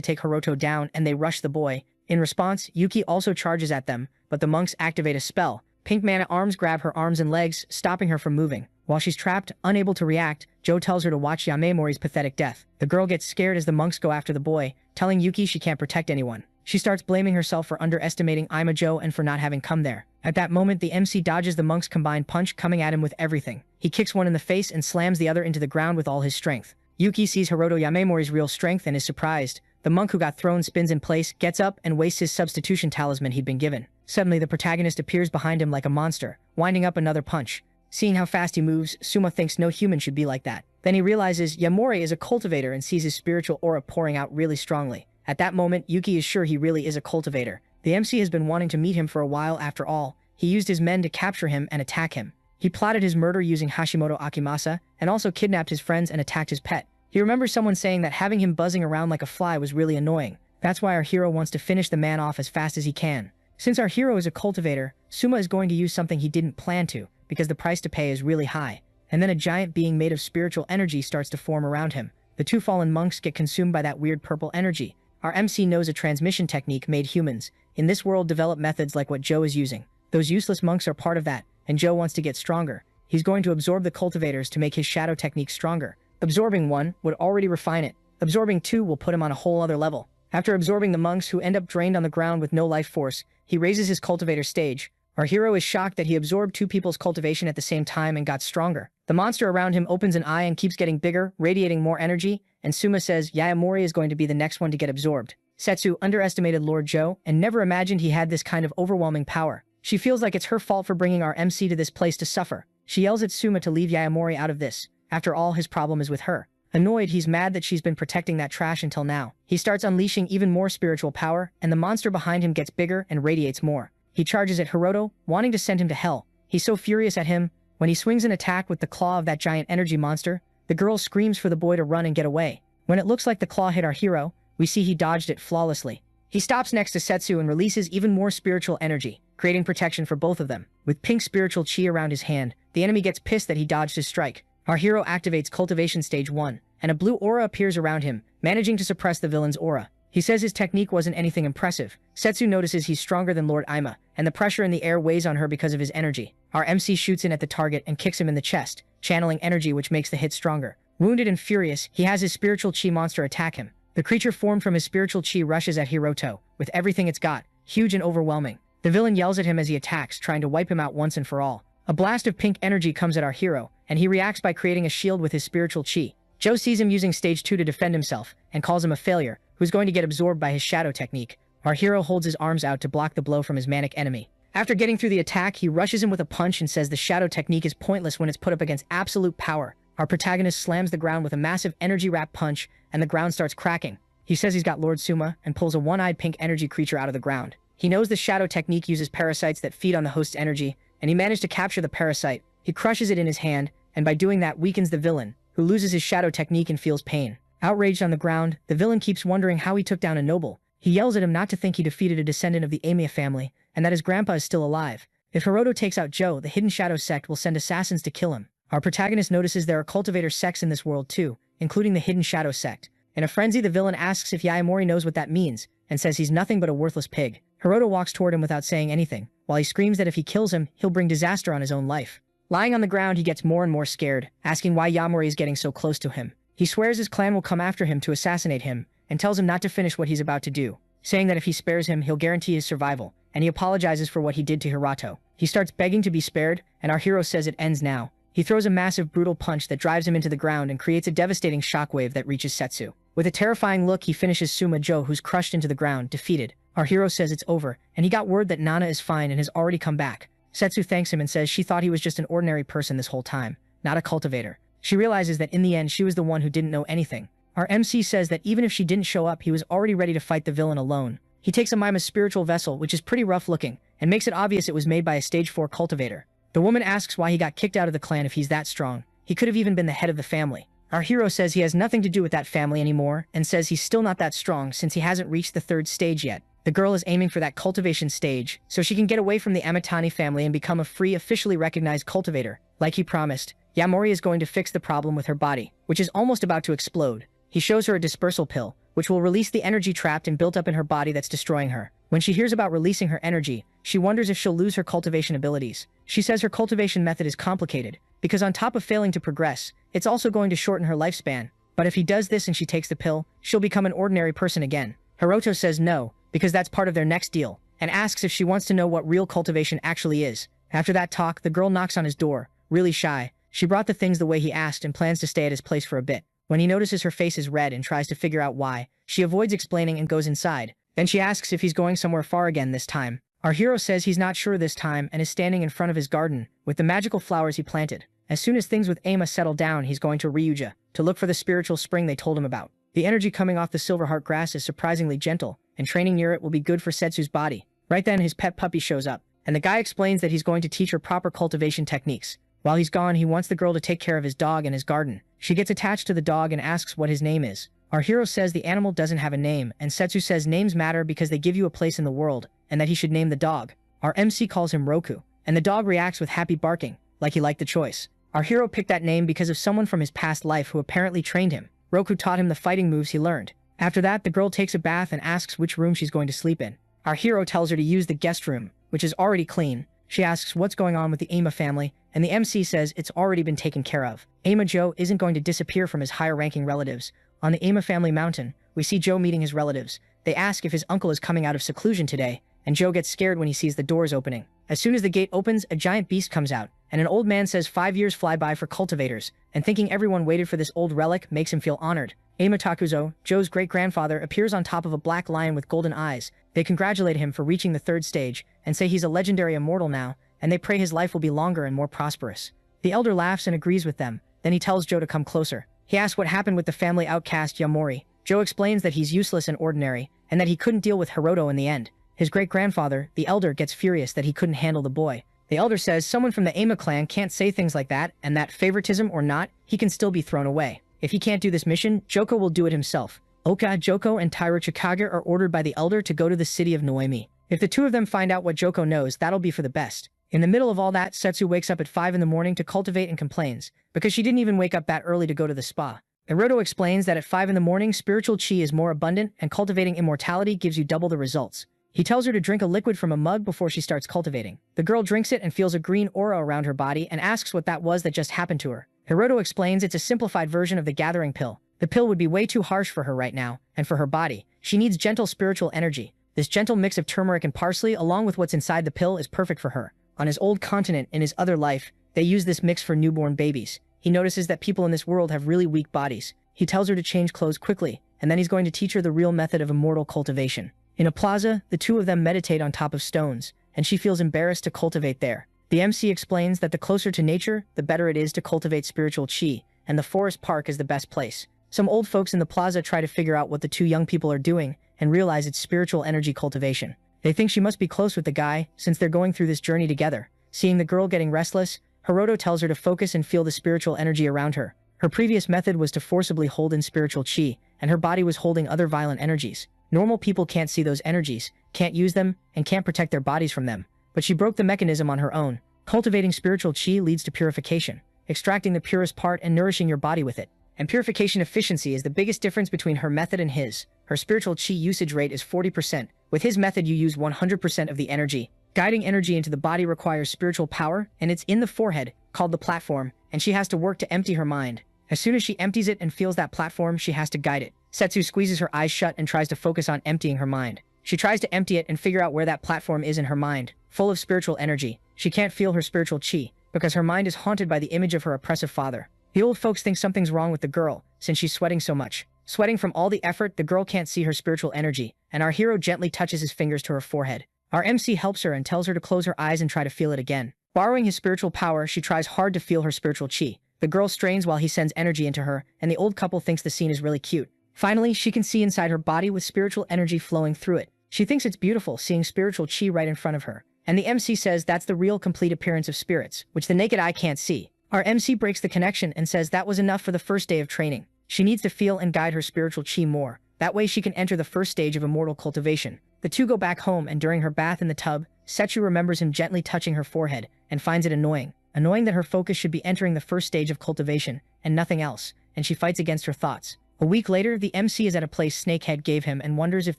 take Hiroto down and they rush the boy. In response, Yuki also charges at them, but the monks activate a spell. Pink mana arms grab her arms and legs, stopping her from moving. While she's trapped, unable to react, Joe tells her to watch Yamayamori's pathetic death. The girl gets scared as the monks go after the boy, telling Yuki she can't protect anyone. She starts blaming herself for underestimating Joe and for not having come there. At that moment, the MC dodges the monk's combined punch, coming at him with everything. He kicks one in the face and slams the other into the ground with all his strength. Yuki sees Hiroto Yamayamori's real strength and is surprised. The monk who got thrown spins in place, gets up, and wastes his substitution talisman he'd been given. Suddenly, the protagonist appears behind him like a monster, winding up another punch. Seeing how fast he moves, Suma thinks no human should be like that. Then he realizes Yamori is a cultivator and sees his spiritual aura pouring out really strongly. At that moment, Yuki is sure he really is a cultivator. The MC has been wanting to meet him for a while after all. He used his men to capture him and attack him. He plotted his murder using Hashimoto Akimasa, and also kidnapped his friends and attacked his pet. He remembers someone saying that having him buzzing around like a fly was really annoying. That's why our hero wants to finish the man off as fast as he can. Since our hero is a cultivator, Suma is going to use something he didn't plan to, because the price to pay is really high. And then a giant being made of spiritual energy starts to form around him. The two fallen monks get consumed by that weird purple energy. Our MC knows a transmission technique made humans in this world develop methods like what Joe is using. Those useless monks are part of that, and Joe wants to get stronger. He's going to absorb the cultivators to make his shadow technique stronger. Absorbing one would already refine it. Absorbing two will put him on a whole other level. After absorbing the monks who end up drained on the ground with no life force, he raises his cultivator stage. Our hero is shocked that he absorbed two people's cultivation at the same time and got stronger. The monster around him opens an eye and keeps getting bigger, radiating more energy, and Suma says Yamayamori is going to be the next one to get absorbed. Setsu underestimated Lord Joe and never imagined he had this kind of overwhelming power. She feels like it's her fault for bringing our MC to this place to suffer. She yells at Suma to leave Yamayamori out of this. After all, his problem is with her. Annoyed, he's mad that she's been protecting that trash until now. He starts unleashing even more spiritual power, and the monster behind him gets bigger and radiates more. He charges at Hiroto, wanting to send him to hell. He's so furious at him. When he swings an attack with the claw of that giant energy monster, the girl screams for the boy to run and get away. When it looks like the claw hit our hero, we see he dodged it flawlessly. He stops next to Setsu and releases even more spiritual energy, creating protection for both of them. With pink spiritual chi around his hand, the enemy gets pissed that he dodged his strike. Our hero activates Cultivation Stage 1, and a blue aura appears around him, managing to suppress the villain's aura. He says his technique wasn't anything impressive. Setsu notices he's stronger than Lord Ima, and the pressure in the air weighs on her because of his energy. Our MC shoots in at the target and kicks him in the chest, channeling energy which makes the hit stronger. Wounded and furious, he has his spiritual chi monster attack him. The creature formed from his spiritual chi rushes at Hiroto, with everything it's got, huge and overwhelming. The villain yells at him as he attacks, trying to wipe him out once and for all. A blast of pink energy comes at our hero, and he reacts by creating a shield with his spiritual chi. Joe sees him using stage 2 to defend himself, and calls him a failure, who's going to get absorbed by his shadow technique. Our hero holds his arms out to block the blow from his manic enemy. After getting through the attack, he rushes him with a punch and says the shadow technique is pointless when it's put up against absolute power. Our protagonist slams the ground with a massive energy-wrapped punch, and the ground starts cracking. He says he's got Lord Suma, and pulls a one-eyed pink energy creature out of the ground. He knows the shadow technique uses parasites that feed on the host's energy, and he managed to capture the parasite. He crushes it in his hand, and by doing that weakens the villain, who loses his shadow technique and feels pain. Outraged on the ground, the villain keeps wondering how he took down a noble. He yells at him not to think he defeated a descendant of the Amiya family, and that his grandpa is still alive. If Hiroto takes out Joe, the Hidden Shadow sect will send assassins to kill him. Our protagonist notices there are cultivator sects in this world too, including the Hidden Shadow sect. In a frenzy, the villain asks if Yamayamori knows what that means, and says he's nothing but a worthless pig. Hiroto walks toward him without saying anything, while he screams that if he kills him, he'll bring disaster on his own life. Lying on the ground, he gets more and more scared, asking why Yamayamori is getting so close to him. He swears his clan will come after him to assassinate him, and tells him not to finish what he's about to do, saying that if he spares him, he'll guarantee his survival, and he apologizes for what he did to Hiroto. He starts begging to be spared, and our hero says it ends now. He throws a massive brutal punch that drives him into the ground and creates a devastating shockwave that reaches Setsu. With a terrifying look, he finishes Suma Joe, who's crushed into the ground, defeated. Our hero says it's over, and he got word that Nana is fine and has already come back. Setsu thanks him and says she thought he was just an ordinary person this whole time, not a cultivator. She realizes that in the end she was the one who didn't know anything. Our MC says that even if she didn't show up, he was already ready to fight the villain alone. He takes Amima's spiritual vessel, which is pretty rough looking, and makes it obvious it was made by a stage 4 cultivator. The woman asks why he got kicked out of the clan if he's that strong. He could have even been the head of the family. Our hero says he has nothing to do with that family anymore and says he's still not that strong since he hasn't reached the 3rd stage yet. The girl is aiming for that cultivation stage so she can get away from the Amitani family and become a free, officially recognized cultivator. Like he promised, Yamori is going to fix the problem with her body, which is almost about to explode. He shows her a dispersal pill, which will release the energy trapped and built up in her body that's destroying her. When she hears about releasing her energy, she wonders if she'll lose her cultivation abilities. She says her cultivation method is complicated, because on top of failing to progress, it's also going to shorten her lifespan. But if he does this and she takes the pill, she'll become an ordinary person again. Hiroto says no, because that's part of their next deal, and asks if she wants to know what real cultivation actually is. After that talk, the girl knocks on his door, really shy. She brought the things the way he asked and plans to stay at his place for a bit. When he notices her face is red and tries to figure out why, she avoids explaining and goes inside. Then she asks if he's going somewhere far again this time. Our hero says he's not sure this time and is standing in front of his garden with the magical flowers he planted. As soon as things with Ama settle down, he's going to Ryuja to look for the spiritual spring they told him about. The energy coming off the Silverheart grass is surprisingly gentle, and training near it will be good for Setsu's body. Right then, his pet puppy shows up, and the guy explains that he's going to teach her proper cultivation techniques. While he's gone, he wants the girl to take care of his dog and his garden. She gets attached to the dog and asks what his name is. Our hero says the animal doesn't have a name, and Setsu says names matter because they give you a place in the world, and that he should name the dog. Our MC calls him Roku, and the dog reacts with happy barking, like he liked the choice. Our hero picked that name because of someone from his past life who apparently trained him. Roku taught him the fighting moves he learned. After that, the girl takes a bath and asks which room she's going to sleep in. Our hero tells her to use the guest room, which is already clean. She asks what's going on with the Ama family, and the MC says it's already been taken care of. Ama Joe isn't going to disappear from his higher-ranking relatives. On the Ama family mountain, we see Joe meeting his relatives. They ask if his uncle is coming out of seclusion today, and Joe gets scared when he sees the doors opening. As soon as the gate opens, a giant beast comes out, and an old man says 5 years fly by for cultivators, and thinking everyone waited for this old relic makes him feel honored. Ama Takuzo, Joe's great-grandfather, appears on top of a black lion with golden eyes. They congratulate him for reaching the 3rd stage, and say he's a legendary immortal now, and they pray his life will be longer and more prosperous. The elder laughs and agrees with them, then he tells Joe to come closer. He asks what happened with the family outcast Yamori. Joe explains that he's useless and ordinary, and that he couldn't deal with Hiroto in the end. His great-grandfather, the elder, gets furious that he couldn't handle the boy. The elder says someone from the Ama clan can't say things like that, and that, favoritism or not, he can still be thrown away. If he can't do this mission, Joko will do it himself. Oka, Joko, and Tairo Chikage are ordered by the elder to go to the city of Noemi. If the two of them find out what Joko knows, that'll be for the best. In the middle of all that, Setsu wakes up at 5 in the morning to cultivate and complains, because she didn't even wake up that early to go to the spa. Hiroto explains that at 5 in the morning, spiritual chi is more abundant, and cultivating immortality gives you double the results. He tells her to drink a liquid from a mug before she starts cultivating. The girl drinks it and feels a green aura around her body and asks what that was that just happened to her. Hiroto explains it's a simplified version of the gathering pill. The pill would be way too harsh for her right now, and for her body. She needs gentle spiritual energy. This gentle mix of turmeric and parsley along with what's inside the pill is perfect for her. On his old continent, in his other life, they use this mix for newborn babies. He notices that people in this world have really weak bodies. He tells her to change clothes quickly, and then he's going to teach her the real method of immortal cultivation. In a plaza, the two of them meditate on top of stones, and she feels embarrassed to cultivate there. The MC explains that the closer to nature, the better it is to cultivate spiritual chi, and the forest park is the best place. Some old folks in the plaza try to figure out what the two young people are doing, and realize it's spiritual energy cultivation. They think she must be close with the guy, since they're going through this journey together. Seeing the girl getting restless, Hiroto tells her to focus and feel the spiritual energy around her. Her previous method was to forcibly hold in spiritual chi, and her body was holding other violent energies. Normal people can't see those energies, can't use them, and can't protect their bodies from them. But she broke the mechanism on her own. Cultivating spiritual chi leads to purification, extracting the purest part and nourishing your body with it. And purification efficiency is the biggest difference between her method and his. Her spiritual chi usage rate is 40%. With his method, you use 100% of the energy. Guiding energy into the body requires spiritual power, and it's in the forehead, called the platform, and she has to work to empty her mind. As soon as she empties it and feels that platform, she has to guide it. Setsu squeezes her eyes shut and tries to focus on emptying her mind. She tries to empty it and figure out where that platform is in her mind, full of spiritual energy. She can't feel her spiritual chi, because her mind is haunted by the image of her oppressive father. The old folks think something's wrong with the girl, since she's sweating so much. Sweating from all the effort, the girl can't see her spiritual energy, and our hero gently touches his fingers to her forehead. Our MC helps her and tells her to close her eyes and try to feel it again. Borrowing his spiritual power, she tries hard to feel her spiritual chi. The girl strains while he sends energy into her, and the old couple thinks the scene is really cute. Finally, she can see inside her body with spiritual energy flowing through it. She thinks it's beautiful seeing spiritual chi right in front of her. And the MC says that's the real complete appearance of spirits, which the naked eye can't see. Our MC breaks the connection and says that was enough for the first day of training. She needs to feel and guide her spiritual chi more. That way she can enter the first stage of immortal cultivation. The two go back home, and during her bath in the tub, Setsu remembers him gently touching her forehead and finds it annoying. Annoying that her focus should be entering the first stage of cultivation and nothing else, and she fights against her thoughts. A week later, the MC is at a place Snakehead gave him and wonders if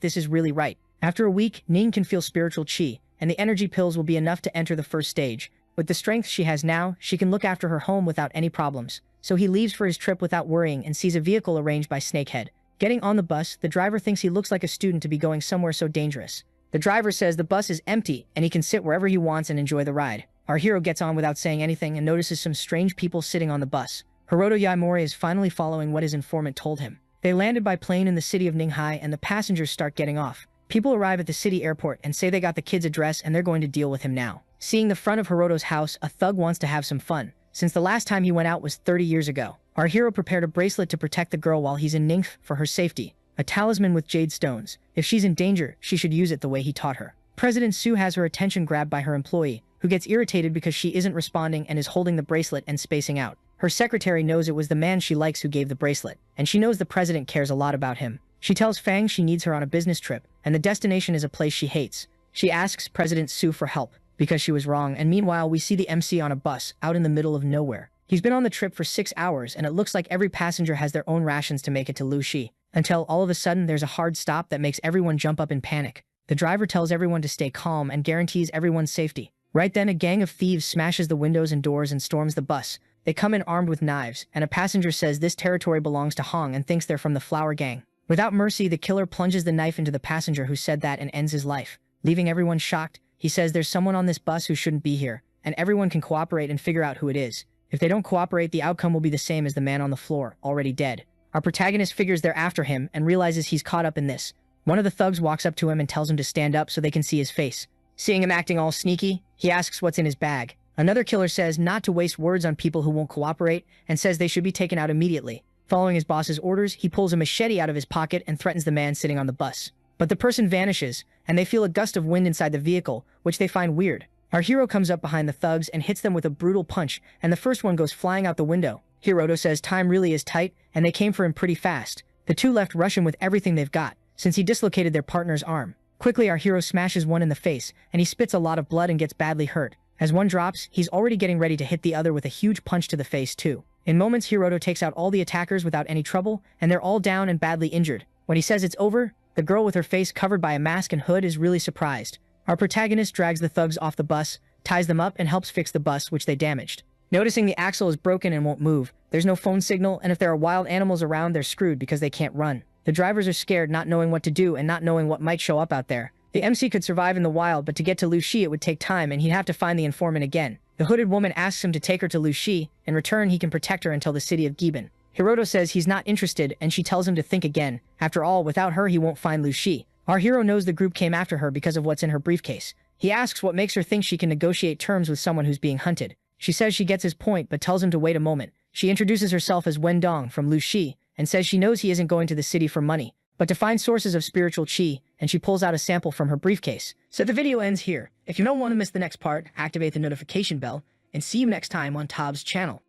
this is really right. After a week, Ning can feel spiritual chi, and the energy pills will be enough to enter the first stage. With the strength she has now, she can look after her home without any problems. So he leaves for his trip without worrying and sees a vehicle arranged by Snakehead. Getting on the bus, the driver thinks he looks like a student to be going somewhere so dangerous. The driver says the bus is empty and he can sit wherever he wants and enjoy the ride. Our hero gets on without saying anything and notices some strange people sitting on the bus. Hiroto Yaimori is finally following what his informant told him. They landed by plane in the city of Ninghai and the passengers start getting off. People arrive at the city airport and say they got the kid's address and they're going to deal with him now. Seeing the front of Hiroto's house, a thug wants to have some fun, since the last time he went out was 30 years ago. Our hero prepared a bracelet to protect the girl while he's in Ningth for her safety. A talisman with jade stones. If she's in danger, she should use it the way he taught her. President Sue has her attention grabbed by her employee, who gets irritated because she isn't responding and is holding the bracelet and spacing out. Her secretary knows it was the man she likes who gave the bracelet, and she knows the president cares a lot about him. She tells Fang she needs her on a business trip, and the destination is a place she hates. She asks President Sue for help, because she was wrong, and meanwhile we see the MC on a bus, out in the middle of nowhere. He's been on the trip for 6 hours, and it looks like every passenger has their own rations to make it to Lushi, until all of a sudden there's a hard stop that makes everyone jump up in panic. The driver tells everyone to stay calm and guarantees everyone's safety. Right then, a gang of thieves smashes the windows and doors and storms the bus. They come in armed with knives, and a passenger says this territory belongs to Hong and thinks they're from the Flower Gang. Without mercy, the killer plunges the knife into the passenger who said that and ends his life. Leaving everyone shocked, he says there's someone on this bus who shouldn't be here, and everyone can cooperate and figure out who it is. If they don't cooperate, the outcome will be the same as the man on the floor, already dead. Our protagonist figures they're after him and realizes he's caught up in this. One of the thugs walks up to him and tells him to stand up so they can see his face. Seeing him acting all sneaky, he asks what's in his bag. Another killer says not to waste words on people who won't cooperate and says they should be taken out immediately. Following his boss's orders, he pulls a machete out of his pocket and threatens the man sitting on the bus. But the person vanishes, and they feel a gust of wind inside the vehicle, which they find weird. Our hero comes up behind the thugs and hits them with a brutal punch, and the first one goes flying out the window. Hiroto says time really is tight, and they came for him pretty fast. The two left rush him with everything they've got, since he dislocated their partner's arm. Quickly, our hero smashes one in the face, and he spits a lot of blood and gets badly hurt. As one drops, he's already getting ready to hit the other with a huge punch to the face too. In moments, Hiroto takes out all the attackers without any trouble, and they're all down and badly injured. When he says it's over, the girl with her face covered by a mask and hood is really surprised. Our protagonist drags the thugs off the bus, ties them up, and helps fix the bus, which they damaged. Noticing the axle is broken and won't move, there's no phone signal, and if there are wild animals around, they're screwed because they can't run. The drivers are scared, not knowing what to do and not knowing what might show up out there. The MC could survive in the wild, but to get to Lushi it would take time and he'd have to find the informant again. The hooded woman asks him to take her to Lushi. In return, he can protect her until the city of Giban. Hiroto says he's not interested, and she tells him to think again. After all, without her he won't find Lushi. Our hero knows the group came after her because of what's in her briefcase. He asks what makes her think she can negotiate terms with someone who's being hunted. She says she gets his point, but tells him to wait a moment. She introduces herself as Wendong from Lushi, and says she knows he isn't going to the city for money, but to find sources of spiritual chi, and she pulls out a sample from her briefcase. So the video ends here. If you don't want to miss the next part, activate the notification bell, and see you next time on Tob's channel.